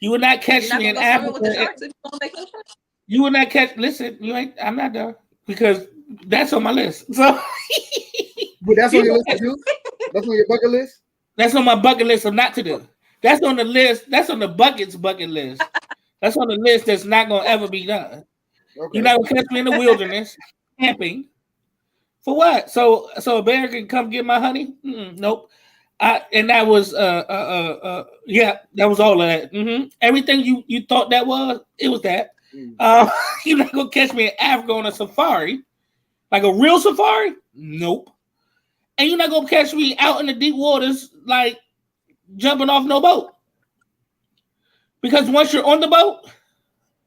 S1: You will not catch me in Africa.
S3: With the sharks if you go on vacation?
S1: You will not catch. Listen, I'm not done because that's on my list. So,
S2: but that's on your list to do. That's on your bucket list.
S1: That's on my bucket list of not to do. That's on the list. That's on the bucket list. That's on the list that's not gonna ever be done. Okay. You're not gonna catch me in the wilderness camping. For what? So a bear can come get my honey? Nope. And that was yeah, that was all of that. Mm-hmm. Everything you thought that was, it was that. You're not gonna catch me in Africa on a safari, like a real safari. Nope. And you're not gonna catch me out in the deep waters, like jumping off no boat. Because once you're on the boat,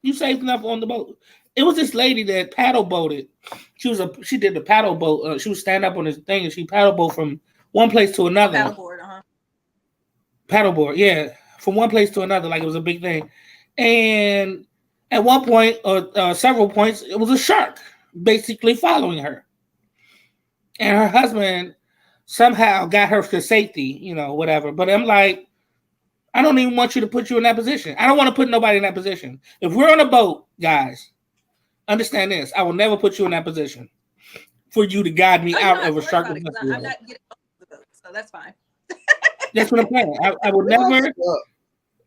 S1: you safe enough on the boat. It was this lady that paddle boated. She did the paddle boat. She would stand up on this thing and she paddle boat from one place to another.
S3: Paddleboard,
S1: Paddleboard, yeah, from one place to another, like it was a big thing. And at one point, or several points, it was a shark basically following her. And her husband somehow got her to safety, you know, whatever. But I'm like, I don't even want you to put you in that position. I don't want to put nobody in that position. If we're on a boat, guys, understand this. I will never put you in that position for you to guide me out of a shark.
S3: I'm not getting off the boat, so that's fine.
S1: That's what I'm saying.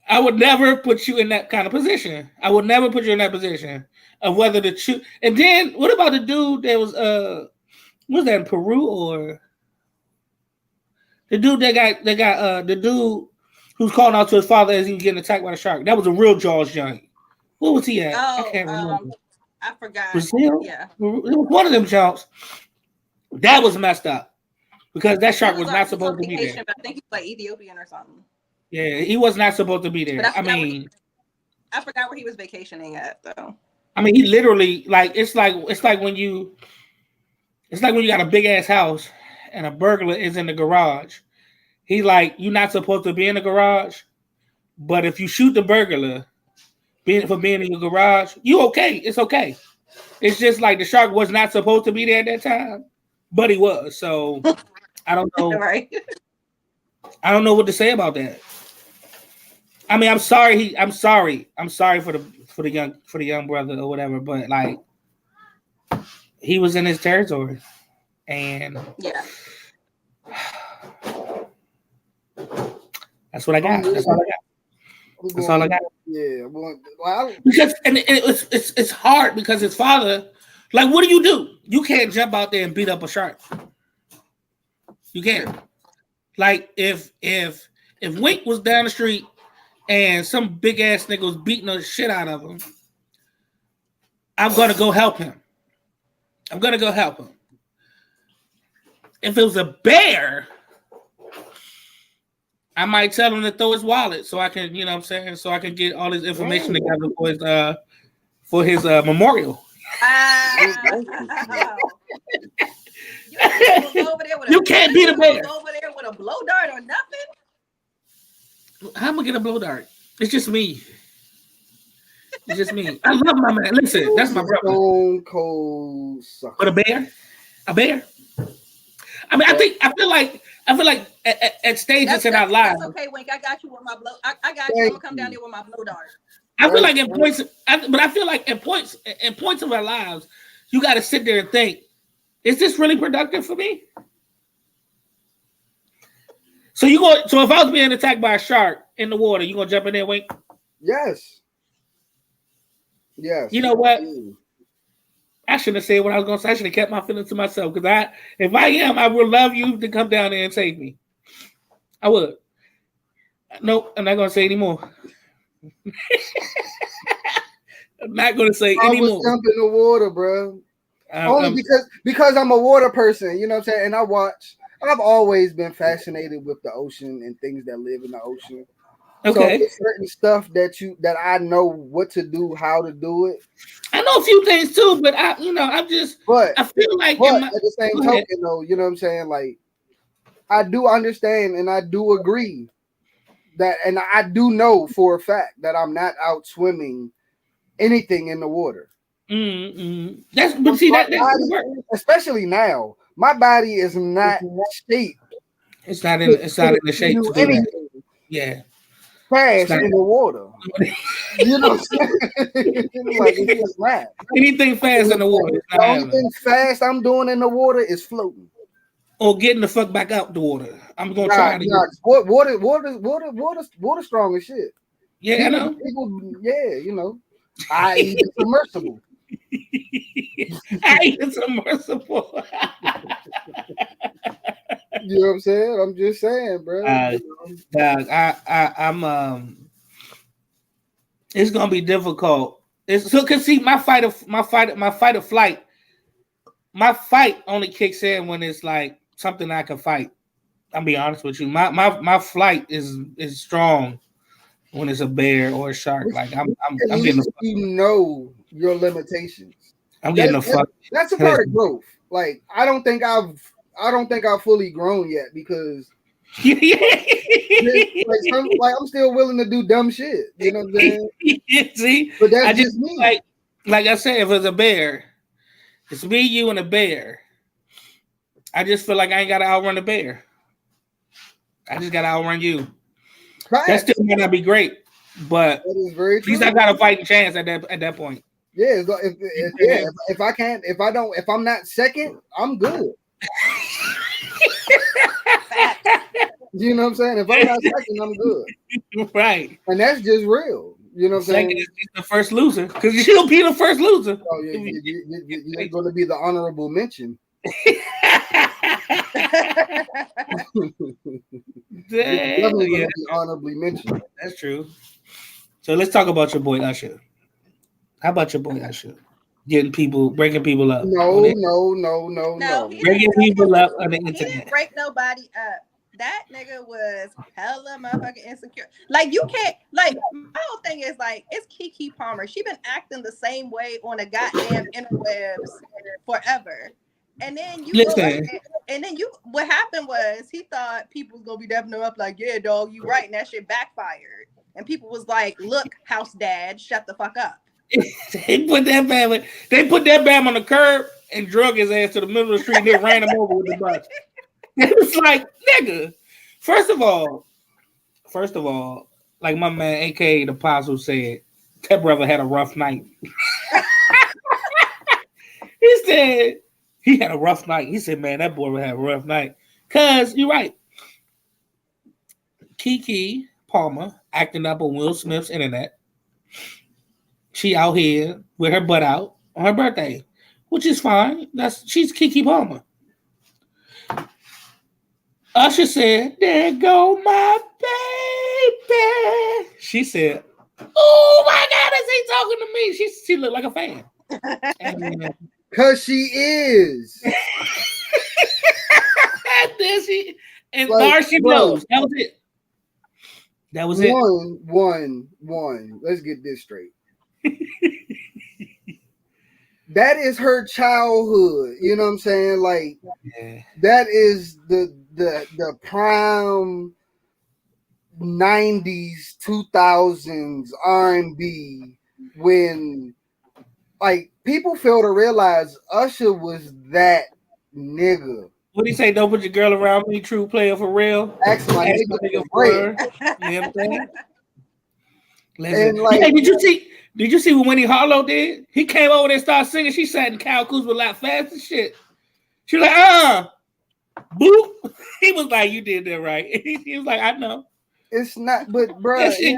S1: I would never put you in that kind of position. I would never put you in that position of whether to choose. And then what about the dude that was that in Peru, or the dude that got the dude who's calling out to his father as he was getting attacked by the shark? That was a real Jaws giant. What was he at? I can't remember.
S3: I forgot.
S1: Brazil?
S3: Yeah.
S1: It was one of them jumps. That was messed up because that shark was not supposed to be there.
S3: I think he was like Ethiopian or something.
S1: Yeah, he was not supposed to be there.
S3: I forgot where he was vacationing at though.
S1: I mean, he literally it's like when you got a big ass house and a burglar is in the garage He's like, you're not supposed to be in the garage, but if you shoot the burglar for being in your garage, you okay. It's okay. It's just like the shark was not supposed to be there at that time, but he was. So I don't know.
S3: Right.
S1: I don't know what to say about that. I mean, I'm sorry. I'm sorry for the young brother or whatever. But like, he was in his territory, and
S3: yeah,
S1: that's what I got. That's all I got. That's all I got.
S2: Yeah, well,
S1: because it's hard because his father, like, what do? You can't jump out there and beat up a shark. You can't. Like if Wink was down the street and some big ass nigga was beating the shit out of him, I'm gonna go help him. If it was a bear, I might tell him to throw his wallet so I can, you know what I'm saying, so I can get all his information together for his memorial. You can't beat a bear.
S3: Over there with a blow dart or nothing.
S1: How am I gonna get a blow dart? It's just me. It's just me. I love my man. Listen, that's my brother.
S2: Stone cold sucker.
S1: But a bear. I mean, I feel like at stages in our lives.
S3: That's okay, Wink. I got you with my blow. I got you. I'll come down there with my blow dart.
S1: I feel like in points, but I feel like in points of our lives, you got to sit there and think, is this really productive for me? So if I was being attacked by a shark in the water, you gonna jump in there, Wink?
S2: Yes.
S1: You know what? I shouldn't have said what I was gonna say. I should have kept my feelings to myself because if I am, I would love you to come down there and save me. I would. Nope, I'm not gonna say anymore. I'm not gonna say anymore. I would
S2: jump in the water, bro. Only because I'm a water person, you know what I'm saying? And I've always been fascinated with the ocean and things that live in the ocean.
S1: Okay.
S2: So it's certain stuff that I know what to do, how to do it.
S1: I know a few things too, but I feel like
S2: at the same token though, you know what I'm saying? Like I do understand and I do agree that, and I do know for a fact that I'm not out swimming anything in the water.
S1: Mm-hmm.
S2: Especially now, my body is not shaped.
S1: It's not in the shape to do anything. That. Yeah.
S2: Fast in the water. You know what I'm saying? Like it's just not.
S1: Anything fast in the water.
S2: The only thing fast I'm doing in the water is floating.
S1: Or getting the fuck back out the water. I'm gonna try to
S2: water strong as shit.
S1: Yeah, I know.
S2: You know. I eat a submersible.
S1: I eat a submersible.
S2: You know what I'm saying? I'm just saying, bro.
S1: I'm it's gonna be difficult. My fight only kicks in when it's like something I can fight. I'll be honest with you. My flight is strong when it's a bear or a shark. Like I'm getting
S2: you know your limitations.
S1: I'm getting a fuck.
S2: That's a part of growth. Like I don't think I've fully grown yet because I'm still willing to do dumb shit. You know what I'm saying?
S1: See,
S2: but that's just me.
S1: Like I said, if it's a bear, it's me, you, and a bear. I just feel like I ain't got to outrun the bear. I just got to outrun you. Right. That still might not be great, but at least I got a fighting chance at that point.
S2: Yeah, if I'm not second, I'm good. You know what I'm saying? If I'm not second, I'm good.
S1: Right.
S2: And that's just real. You know what I'm saying?
S1: Second is the first loser because you'll be the first loser.
S2: Oh, you're going to be the honorable mention. Definitely honorably mentioned.
S1: That's true. So let's talk about your boy Usher. How about your boy Usher? Breaking people up.
S2: No.
S1: Breaking people up on the internet.
S3: He didn't break nobody up. That nigga was hella motherfucking insecure. Like you can't. Like my whole thing is like it's Keke Palmer. She been acting the same way on the goddamn interwebs forever. And then you go
S1: Listen.
S3: and then what happened was he thought people was gonna be dapping him up like, yeah, dog, you right, and that shit backfired. And people was like, look, house dad, shut the fuck up.
S1: They put that bam on the curb and drug his ass to the middle of the street and then ran him over with the bus. It was like, nigga. First of all, like my man, aka the Apostle said, that brother had a rough night. He said he had a rough night. He said, man, that boy would have a rough night. Cause you're right. Keke Palmer acting up on Will Smith's internet. She out here with her butt out on her birthday, which is fine. She's Keke Palmer. Usher said, "There go my baby." She said, "Oh my God, is he talking to me?" She looked like a fan.
S2: Cause she is.
S1: And then she blows. That was it. That was it.
S2: One. Let's get this straight. That is her childhood. You know what I'm saying? Like, that is the prime 90s, 2000s R&B when, like, people fail to realize Usher was that nigga.
S1: What do you say? Don't put your girl around me, true player for real.
S2: Ask my nigga for real.
S1: You know what I'm saying?
S2: And like,
S1: hey, did you see what Winnie Harlow did? He came over there and started singing. She sat in Kyle Kuzma lap fast and shit. She was like, boop. He was like, you did that right. He was like, I know.
S2: It's not, but bro,
S1: that shit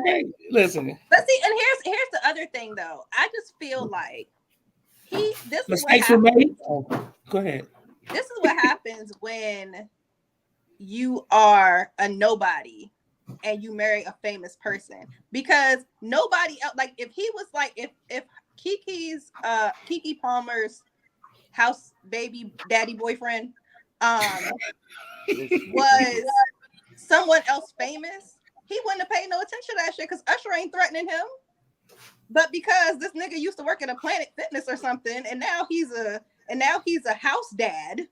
S1: listen.
S3: But see, and here's the other thing though. I just feel like
S1: mistakes were made. Oh, go ahead.
S3: This is what happens when you are a nobody and you marry a famous person, because nobody else, like if he was like if Keke Palmer's house baby daddy boyfriend was someone else famous, he wouldn't have paid no attention to that shit because Usher ain't threatening him. But because this nigga used to work at a Planet Fitness or something, and now he's a house dad,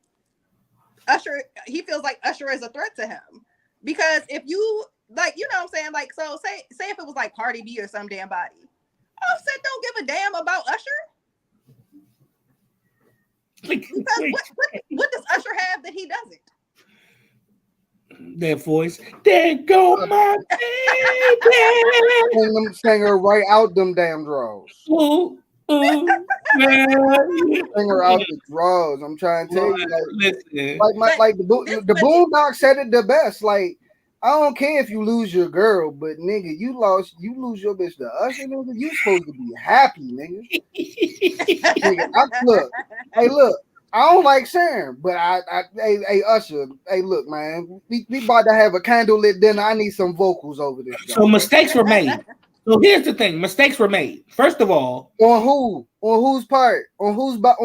S3: Usher, he feels like Usher is a threat to him. Because if you, like, you know what I'm saying? Like, so say if it was like Cardi B or some damn body, Offset don't give a damn about Usher. Because what does Usher have that he doesn't?
S1: That voice. There go my baby.
S2: And them singer right out them damn draws.
S1: Ooh, man.
S2: Singer out the draws. I'm trying to tell you, like the Boondocks said it the best. Like, I don't care if you lose your girl, but nigga, you lose your bitch to Usher, nigga. You supposed to be happy, nigga. Nigga, look. I don't like Sharon, but hey Usher, hey look, man, we about to have a candlelit dinner. I need some vocals over this.
S1: So mistakes were made. So here's the thing: mistakes were made. First of all,
S2: on who? On whose part? On whose behalf?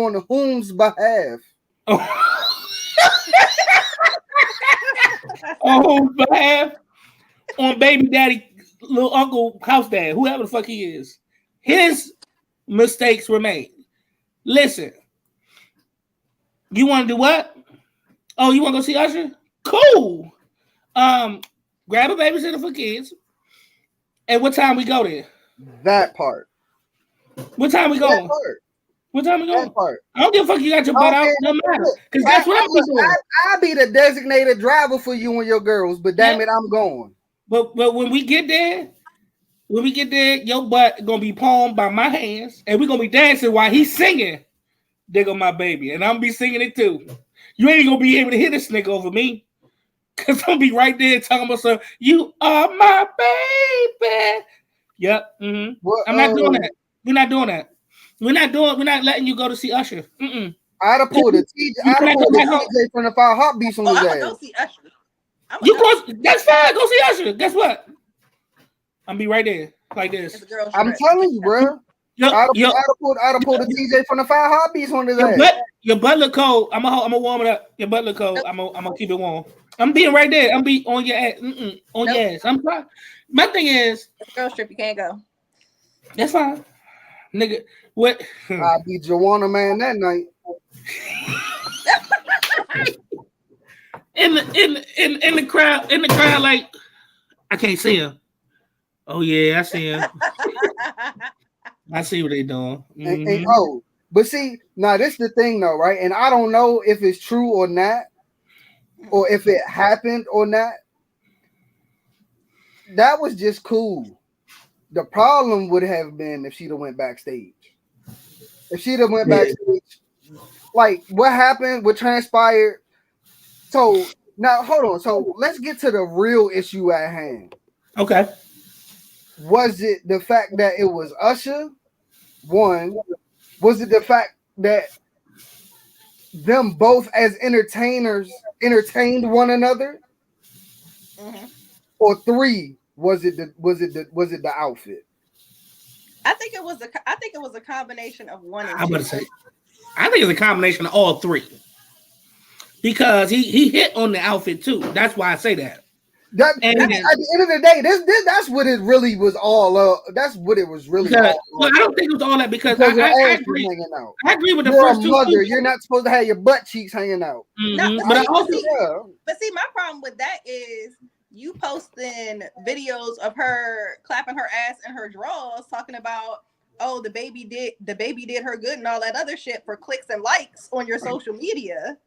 S1: On whose behalf? On baby daddy, little uncle, house dad, whoever the fuck he is. His mistakes were made. Listen. You want to do what? Oh, you want to go see Usher? Cool. Grab a babysitter for kids. And what time we go there?
S2: That part.
S1: What time we going? What time we going?
S2: That part.
S1: I don't give a fuck. You got your butt out. No matter. Because that's what I'm doing.
S2: I'll be the designated driver for you and your girls, but damn it, I'm going.
S1: But when we get there, your butt gonna be palmed by my hands, and we're gonna be dancing while he's singing. There go my baby, and I'm be singing it too. You ain't gonna be able to hit this nigga over me, cause I'm be right there talking about some. You are my baby. Yep. Mm-hmm. Well, I'm not doing that. We're not doing that. We're not letting you go to see Usher. Mm-mm.
S2: I'd have pulled a TJ from the 5 Heartbeats on his ass.
S3: I'm gonna go see
S1: Usher. That's fine. Go see Usher. Guess what? I'm be right there like this.
S2: I'm telling you, bro. I'd have pulled a TJ from the 5 Heartbeats on his ass.
S1: Your butt look cold. I'm gonna warm it up. Your butt look cold. I'm gonna keep it warm. I'm being right there. I'm be on your ass. On your ass. I'm fine. My thing is,
S3: it's a girls trip. You can't go.
S1: That's fine, nigga. What?
S2: I'll be Joanna man that night.
S1: in the crowd, like I can't see him. Oh yeah, I see him. I see what they doing.
S2: And but see, now this is the thing though, right? And I don't know if it's true or not, or if it happened or not. That was just cool. The problem would have been if she'd have went backstage. If she'd have went backstage, like what happened, what transpired. So now hold on. So let's get to the real issue at hand.
S1: Okay.
S2: Was it the fact that it was Usher? One. Was it the fact that them both as entertainers entertained one another?
S3: Mm-hmm.
S2: Or three, was it the outfit?
S3: I think it was a combination of one and two.
S1: I'm gonna say, I think it's a combination of all three. Because he hit on the outfit too. That's why I say that.
S2: At the end of the day, that's what it really was all. That's what it was really.
S1: Well, I don't think it was all that because I agree. I agree with the
S2: You're
S1: first
S2: a mother.
S1: two.
S2: You're not supposed to have your butt cheeks hanging out.
S3: No,
S1: but
S3: but see, my problem with that is you posting videos of her clapping her ass in her drawers, talking about the baby did her good and all that other shit for clicks and likes on your social media,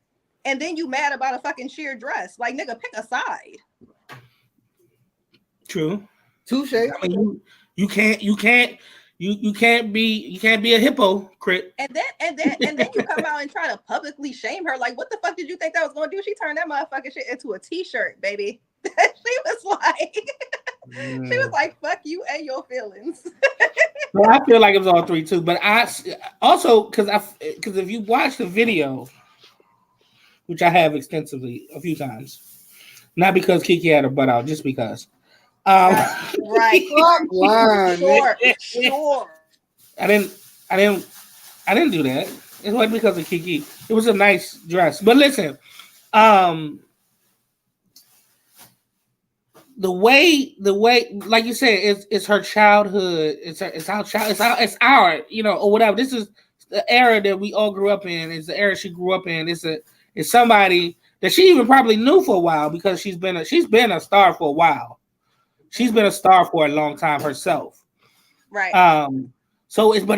S3: and then you mad about a fucking sheer dress. Like, nigga, pick a side.
S1: True.
S2: Touche.
S1: I mean, you can't be a hypocrite.
S3: And then you come out and try to publicly shame her. Like, what the fuck did you think that was going to do? She turned that motherfucking shit into a t-shirt, baby. She was like, fuck you and your feelings.
S1: Well, I feel like it was all three too. But I also because if you watch the video, which I have extensively a few times, not because Keke had her butt out, just because.
S3: Right. Sure.
S1: I didn't do that. It wasn't because of Keke. It was a nice dress. But listen, the way, like you said, it's her childhood. It's our, or whatever. This is the era that we all grew up in. It's the era she grew up in. It's somebody that she even probably knew for a while because she's been a star for a while. She's been a star for a long time herself.
S3: Right.
S1: But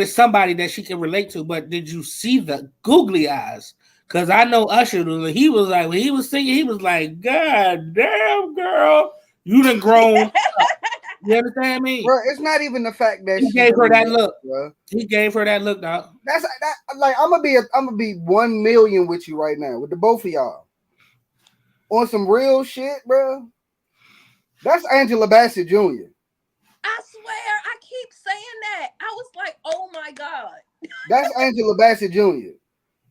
S1: it's somebody that she can relate to. But did you see the googly eyes? Because I know Usher, he was like, when he was singing, he was like, God damn, girl, you done grown. You understand me?
S2: Bro, it's not even the fact that
S1: he gave her that look. Bro. He gave her that look, dog.
S2: That's like I'm gonna be 1 million with you right now, with the both of y'all. On some real shit, bro. That's Angela Bassett Jr.
S3: I swear, I keep saying that. I was like, oh my God.
S2: That's Angela Bassett Jr.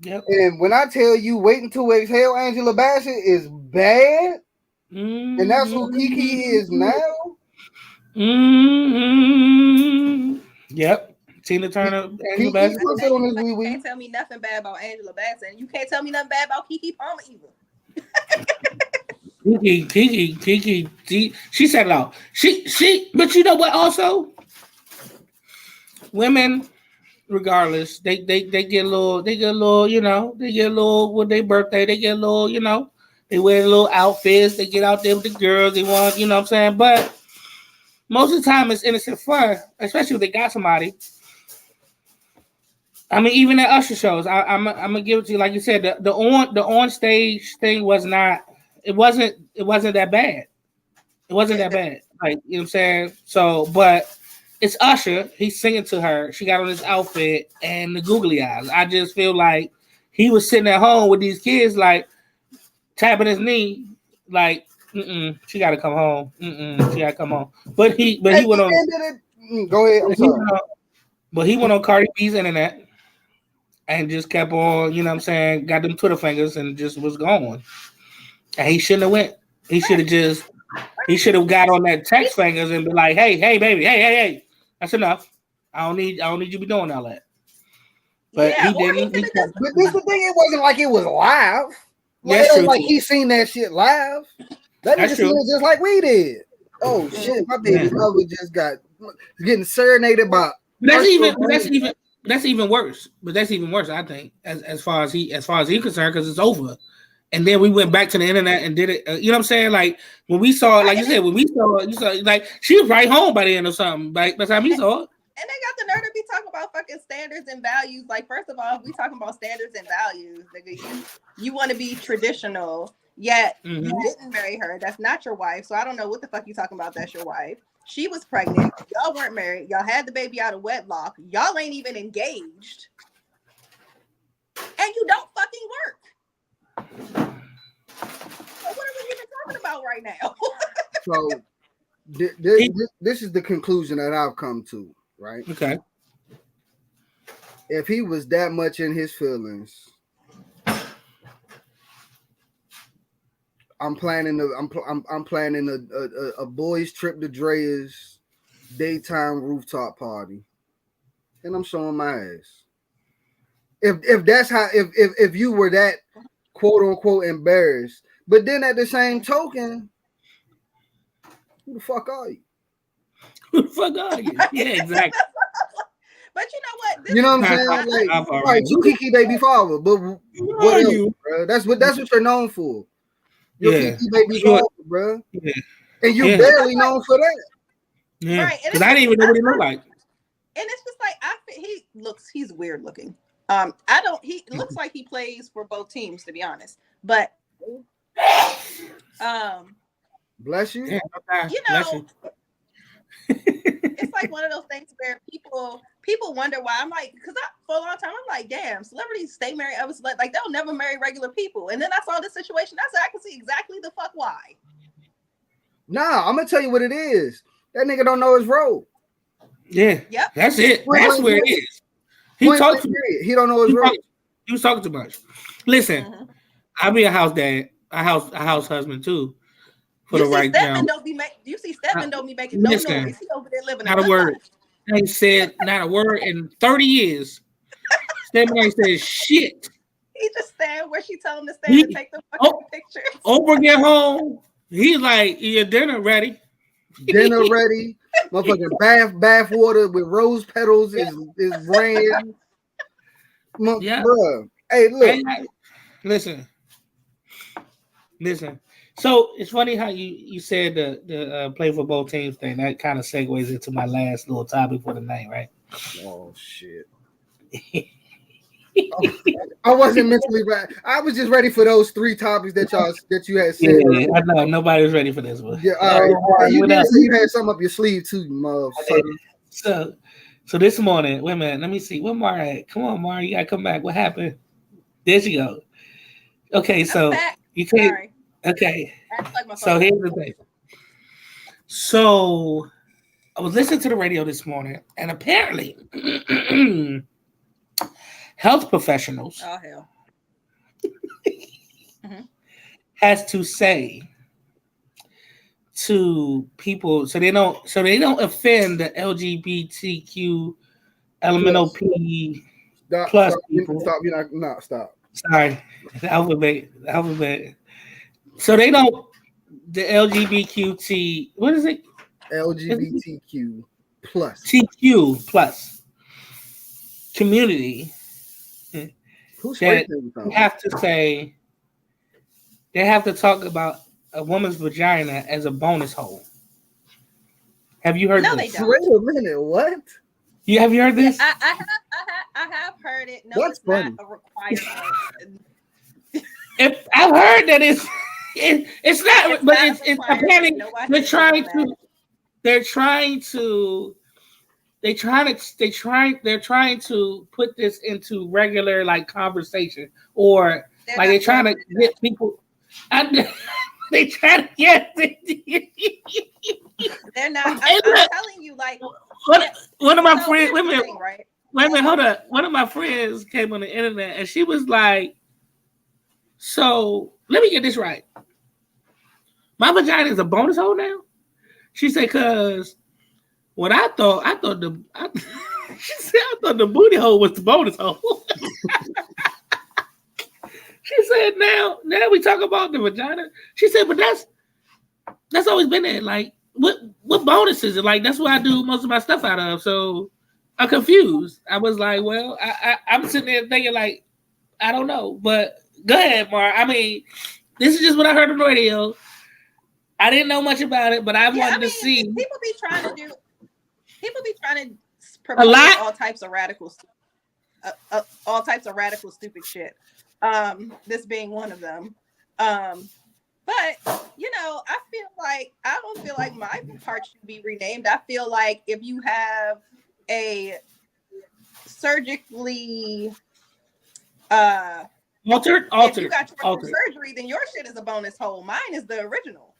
S1: Yep.
S2: And when I tell you Waiting to Exhale, Angela Bassett is bad. Mm-hmm. And that's who Keke is now.
S1: Mm-hmm. Yep. Tina Turner, Angela Bassett.
S3: You can't tell me nothing bad about Angela Bassett. And you can't tell me nothing bad about Keke Palmer either.
S1: Keke, she said it all. She, but you know what? Also, women, regardless, they get a little, they get a little with their birthday, they get a little, they wear little outfits, they get out there with the girls, they want, what I'm saying? But most of the time, it's innocent fun, especially if they got somebody. I mean, even at Usher shows, I'm gonna give it to you, like you said, the on stage thing was not. It wasn't that bad. It wasn't that bad. Like, you know what I'm saying? So, but it's Usher. He's singing to her. She got on this outfit and the googly eyes. I just feel like he was sitting at home with these kids, like tapping his knee, like, she got to come home. She got to come home. But he went on.
S2: Go ahead. I'm sorry.
S1: But he went on Cardi B's internet and just kept on, you know what I'm saying, got them Twitter fingers and just was going. And he shouldn't have went. He should have got on that text fingers and be like, hey, baby, hey. That's enough. I don't need you to be doing all that. But he didn't.
S2: But this the thing, it wasn't like it was live. Like, it was like he seen that shit live. That nigga seen it just like we did. Oh shit, my baby probably just got getting serenaded by.
S1: That's even worse. But that's even worse, I think, as far as he's concerned, because it's over. and then we went back to the internet and did it. You know what I'm saying? Like when we saw, like you said, when we saw, you saw, like she was right home by the end or something. Like by the time we saw it.
S3: And they got the nerve to be talking about fucking standards and values. Like, first of all, if we talking about standards and values, nigga, you want to be traditional, yet you didn't marry her. That's not your wife. So I don't know what the fuck you talking about. That's your wife. She was pregnant. Y'all weren't married. Y'all had the baby out of wedlock. Y'all ain't even engaged. And you don't fucking work. So what are we even talking about right now?
S2: So this is the conclusion that I've come to, right?
S1: Okay.
S2: If he was that much in his feelings, I'm planning a boys trip to Drea's daytime rooftop party, and I'm showing my ass. If that's how if you were that quote unquote embarrassed, but then at the same token, who the fuck are you?
S1: Who the fuck are you? Yeah, exactly.
S3: But you know what?
S2: You know what I'm saying? Like, all right, you Keke baby father, but what else, bro? That's what you're known for. You're Keke baby father, bro.
S1: Yeah.
S2: And you're barely known for that.
S1: Yeah.
S3: Right.
S1: Because I didn't even know what he looked like.
S3: And it's just like he's weird looking. He looks like he plays for both teams, to be honest. But
S2: bless you.
S1: Yeah,
S3: you know, it's like one of those things where people wonder why. I'm like, because for a long time I'm like, damn, celebrities stay married. I was like they'll never marry regular people. And then I saw this situation. I said I can see exactly the fuck why.
S2: Nah, I'm gonna tell you what it is. That nigga don't know his role.
S1: Yeah.
S3: Yep.
S1: That's it. That's where it is. He talks.
S2: He don't know his role.
S1: He was talking too much. Listen, I'll be a house dad, a house husband too. For the right job.
S3: You see Stedman don't be making no noise. He over there living
S1: not a word. I ain't said not a word in 30 years. Stedman ain't said shit.
S3: He just stand where she tell him to stand and take the fucking picture.
S1: Oprah get home. He's like, your dinner ready.
S2: Dinner ready. Motherfucking bath water with rose petals is brand. Yeah. Bruh. Hey, look.
S1: Listen. So it's funny how you said the play for both teams thing. That kind of segues into my last little topic for the night, right?
S2: Oh shit. I wasn't mentally ready. I was just ready for those 3 topics that you had said.
S1: Yeah, I know nobody was ready for this one.
S2: Yeah, all right. You did say you had something up your sleeve too, you motherfucker.
S1: So this morning, wait a minute, let me see. Where Mara at? Come on, Mara, you gotta come back. What happened? There she go. Okay, so you can't. Sorry. Okay. So here's the thing. So I was listening to the radio this morning, and apparently health professionals has to say to people so they don't offend the LGBTQ elemental P plus people.
S2: Stop.
S1: Sorry, the alphabet. So they don't the LGBTQ. What is it?
S2: LGBTQ plus.
S1: TQ plus community.
S2: Who's
S1: that have to say they have to talk about a woman's vagina as a bonus hole. Have you heard this?
S3: They don't.
S2: Wait a minute, what?
S1: Have you heard this?
S3: I have heard it. No,
S2: that's funny.
S3: Not a requirement.
S1: If I've heard that it's not, but it's apparently they're trying to put this into regular like conversation, or like they're trying to get people. They try to get.
S3: They're not. I'm telling you, like
S1: one of my friends. Wait a minute, hold up. One of my friends came on the internet and she was like, "So let me get this right. My vagina is a bonus hole now." She said, "Cause what I thought she said I thought the booty hole was the bonus hole." She said, now we talk about the vagina. She said, but that's always been there. Like, what bonus is it? Like, that's what I do most of my stuff out of. So I'm confused. I was like, well, I'm sitting there thinking like, I don't know, but Go ahead, Mar. I mean, this is just what I heard on the radio. I didn't know much about it, but I wanted to see.
S3: People be trying to
S1: a lot.
S3: all types of radical stupid shit. This being one of them. But you know, I don't feel like my part should be renamed. I feel like if you have a surgically
S1: altered.
S3: If you got your surgery, then your shit is a bonus hole. Mine is the original.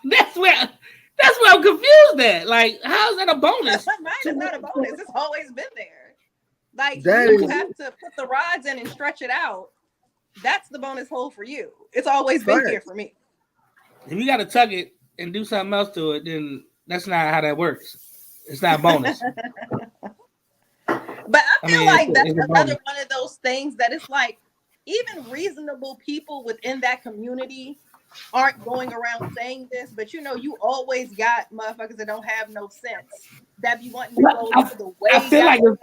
S1: That's where I'm confused at. Like, how's that a bonus?
S3: Mine is not a bonus. It's always been there. Like, you have to put the rods in and stretch it out. That's the bonus hole for you. It's always been here for me.
S1: If you got to tug it and do something else to it, then that's not how that works. It's not a bonus.
S3: But I feel like that's another one of those things that it's like, even reasonable people within that community aren't going around saying this, but you know, you always got motherfuckers that don't have no sense that be wanting to go to the way.
S1: I feel like it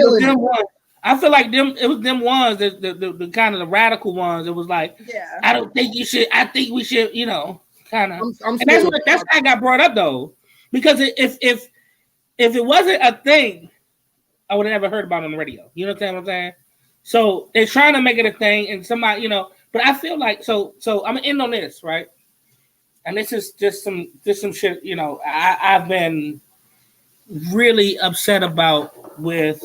S1: was them ones. I feel like it was them ones, the kind of the radical ones. It was like, yeah, I don't think you should. I think we should, you know, kind of. And that's how I got brought up though, because if it wasn't a thing, I would have never heard about it on the radio. You know what I'm saying? So they're trying to make it a thing, and somebody, you know. But I feel like so I'm gonna end on this, right? And this is just some shit, you know, I've been really upset about with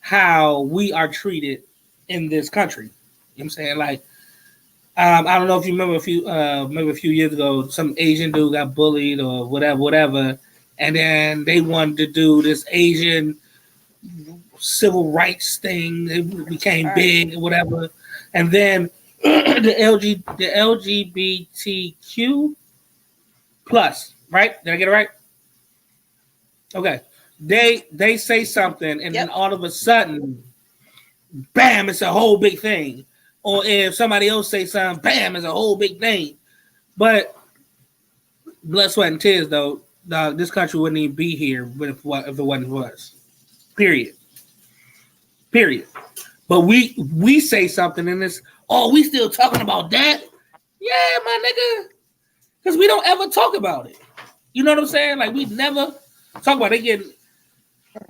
S1: how we are treated in this country. You know what I'm saying? Like, I don't know if you remember maybe a few years ago, some Asian dude got bullied or whatever, and then they wanted to do this Asian civil rights thing. It became big or whatever, and then the LGBTQ plus, right? Did I get it right? Okay. They say something, and then all of a sudden, bam, it's a whole big thing. Or if somebody else say something, bam, it's a whole big thing. But blood, sweat, and tears, though, this country wouldn't even be here if it wasn't for us. Period. But we say something, and it's, oh, we still talking about that? Yeah, my nigga. Because we don't ever talk about it. You know what I'm saying? Like, we never talk about it. They get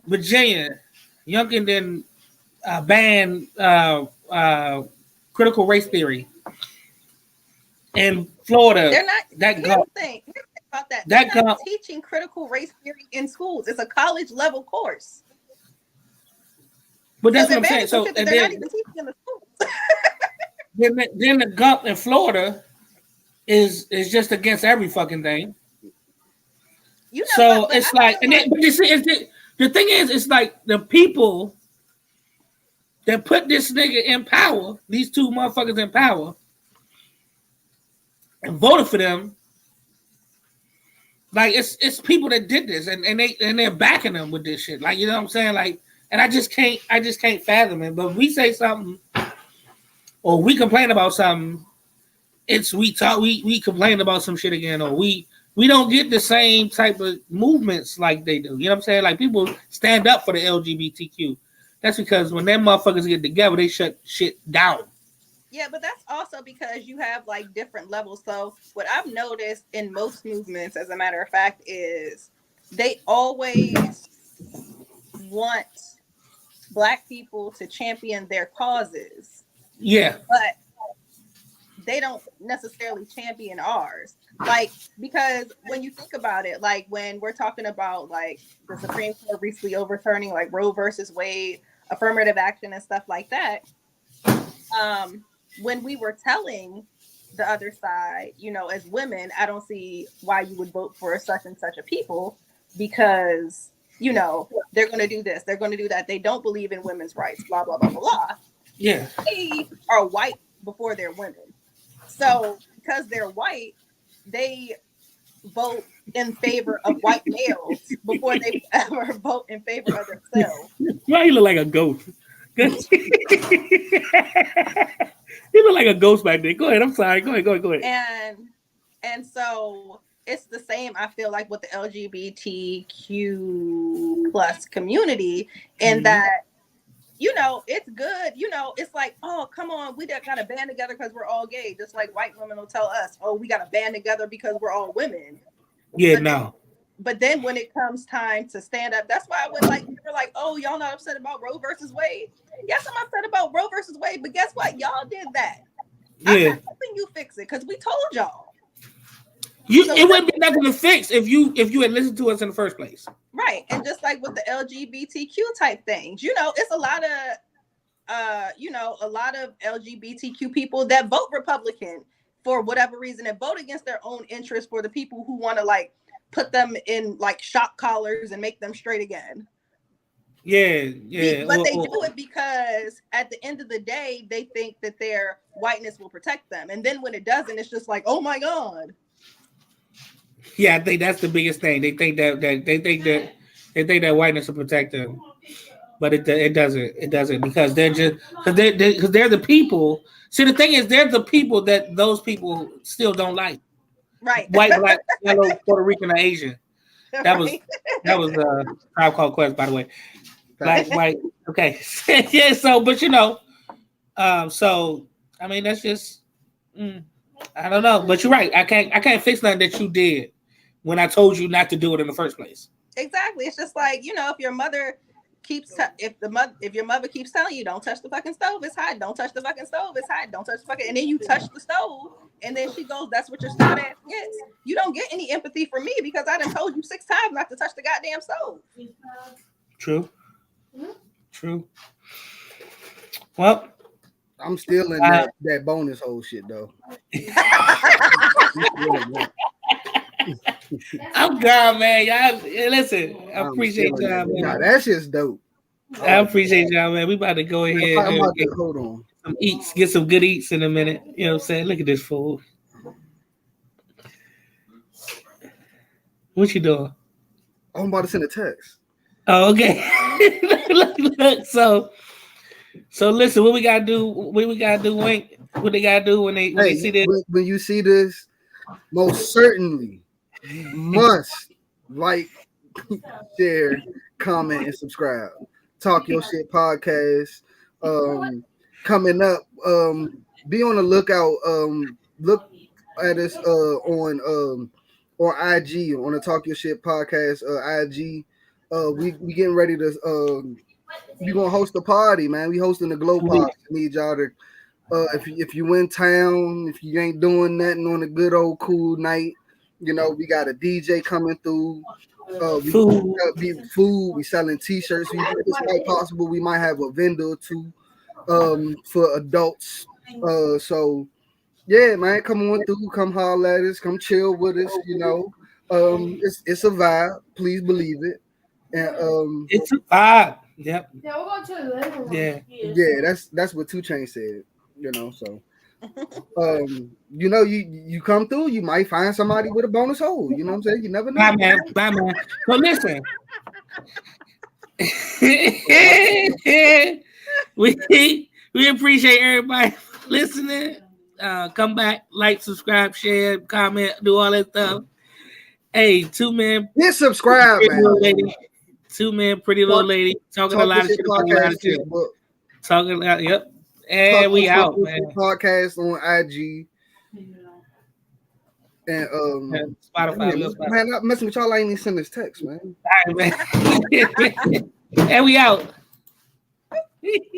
S1: Virginia, Youngkin then banned critical race theory. In Florida,
S3: they're not. Here's the thing about that. They're not teaching critical race theory in schools. It's a college level course.
S1: But that's what I'm saying. So
S3: they're not even teaching in the schools.
S1: then the Gump in Florida is just against every fucking thing.
S3: You know
S1: so what, it's like, and then, but you see, the thing is, it's like the people that put this nigga in power, these two motherfuckers in power, and voted for them. Like it's people that did this, and they're backing them with this shit. Like, you know what I'm saying? Like, and I just can't fathom it. But if we say something or we complain about something, it's we complain about some shit again, or we don't get the same type of movements like they do. You know what I'm saying? Like, people stand up for the LGBTQ. That's because when them motherfuckers get together, they shut shit down.
S3: Yeah, but that's also because you have like different levels. So what I've noticed in most movements, as a matter of fact, is they always want Black people to champion their causes.
S1: Yeah.
S3: But they don't necessarily champion ours. Like, because when you think about it, like when we're talking about like the Supreme Court recently overturning like Roe versus Wade, affirmative action and stuff like that, when we were telling the other side, you know, as women, I don't see why you would vote for such and such a people, because, you know, they're going to do this, they're going to do that, they don't believe in women's rights, blah, blah, blah, blah, blah.
S1: Yeah.
S3: They are white before they're women. So because they're white, they vote in favor of white males before they ever vote in favor of themselves.
S1: Why you look like a ghost? You look like a ghost back there. Go ahead. I'm sorry. Go ahead.
S3: And so it's the same, I feel like, with the LGBTQ plus community, in that you know, it's good. You know, it's like, oh, come on, we got to band together because we're all gay. Just like white women will tell us, oh, we got to band together because we're all women.
S1: Yeah,
S3: but
S1: no.
S3: But then when it comes time to stand up, that's why I would like, you were like, oh, y'all not upset about Roe versus Wade? Yes, I'm upset about Roe versus Wade, but guess what? Y'all did that.
S1: Yeah.
S3: I'm not helping you fix it because we told y'all.
S1: It wouldn't be nothing to fix if you had listened to us in the first place.
S3: Right. And just like with the LGBTQ type things, you know, it's a lot of LGBTQ people that vote Republican for whatever reason and vote against their own interests for the people who want to like put them in like shock collars and make them straight again.
S1: Yeah.
S3: But they do it because at the end of the day, they think that their whiteness will protect them. And then when it doesn't, it's just like, oh my God.
S1: Yeah, I think that's the biggest thing. They think that whiteness will protect them, but it doesn't. It doesn't because they're the people. See, the thing is, they're the people that those people still don't like.
S3: Right.
S1: White, black, yellow, Puerto Rican, or Asian. That was Tribe Called Quest, by the way. Black, white. Okay. Yeah. So, but you know, so I mean, that's just. I don't know, but you're right. I can't fix nothing that you did when I told you not to do it in the first place.
S3: Exactly. It's just like, you know, if your mother keeps if your mother keeps telling you don't touch the fucking stove, it's hot. Don't touch the fucking stove, it's hot. Don't touch the fucking, and then you touch the stove, and then she goes, "That's what your stupid ass gets." You don't get any empathy from me because I done told you 6 times not to touch the goddamn stove.
S1: True. Well.
S2: I'm still in that bonus hole shit though.
S1: I'm gone, man. Y'all listen. I appreciate y'all, man.
S2: Nah, that shit's dope.
S1: I appreciate y'all, man. We about to go ahead and
S2: hold on.
S1: Get some good eats in a minute. You know what I'm saying? Look at this fool. What you doing?
S2: I'm about to send a text.
S1: Oh, okay. look, so listen, what we gotta do, Wink? What they gotta do when they see this?
S2: When you see this, most certainly you must like, share, comment, and subscribe. Talk Your Shit podcast. Coming up. Be on the lookout. Look at us on IG on the Talk Your Shit podcast IG. We getting ready to we gonna host a party, man. We hosting the Glow Pop. Need y'all to if you in town, if you ain't doing nothing on a good old cool night, you know, we got a DJ coming through. Food. We selling t-shirts. It's quite possible we might have a vendor or two for adults. So yeah, man, come on through, come holler at us, come chill with us, you know. It's a vibe, please believe it. And
S1: it's a vibe. Yep.
S4: Yeah, we're going to the living room.
S2: Yeah, that's what 2 Chainz said, you know. So you know, you come through, you might find somebody with a bonus hole. You know what I'm saying? You never know.
S1: Bye, man. So listen. we appreciate everybody listening. Come back, like, subscribe, share, comment, do all that stuff. Hey, 2 men.
S2: Hit subscribe, man.
S1: 2 men, pretty little lady, talking a lot of shit about a lot of shit. Talking about, yep. And we out, man.
S2: Podcast on IG. And
S1: Spotify.
S2: Man, not messing with y'all. I ain't even send this text, man.
S1: All right, man. And we out.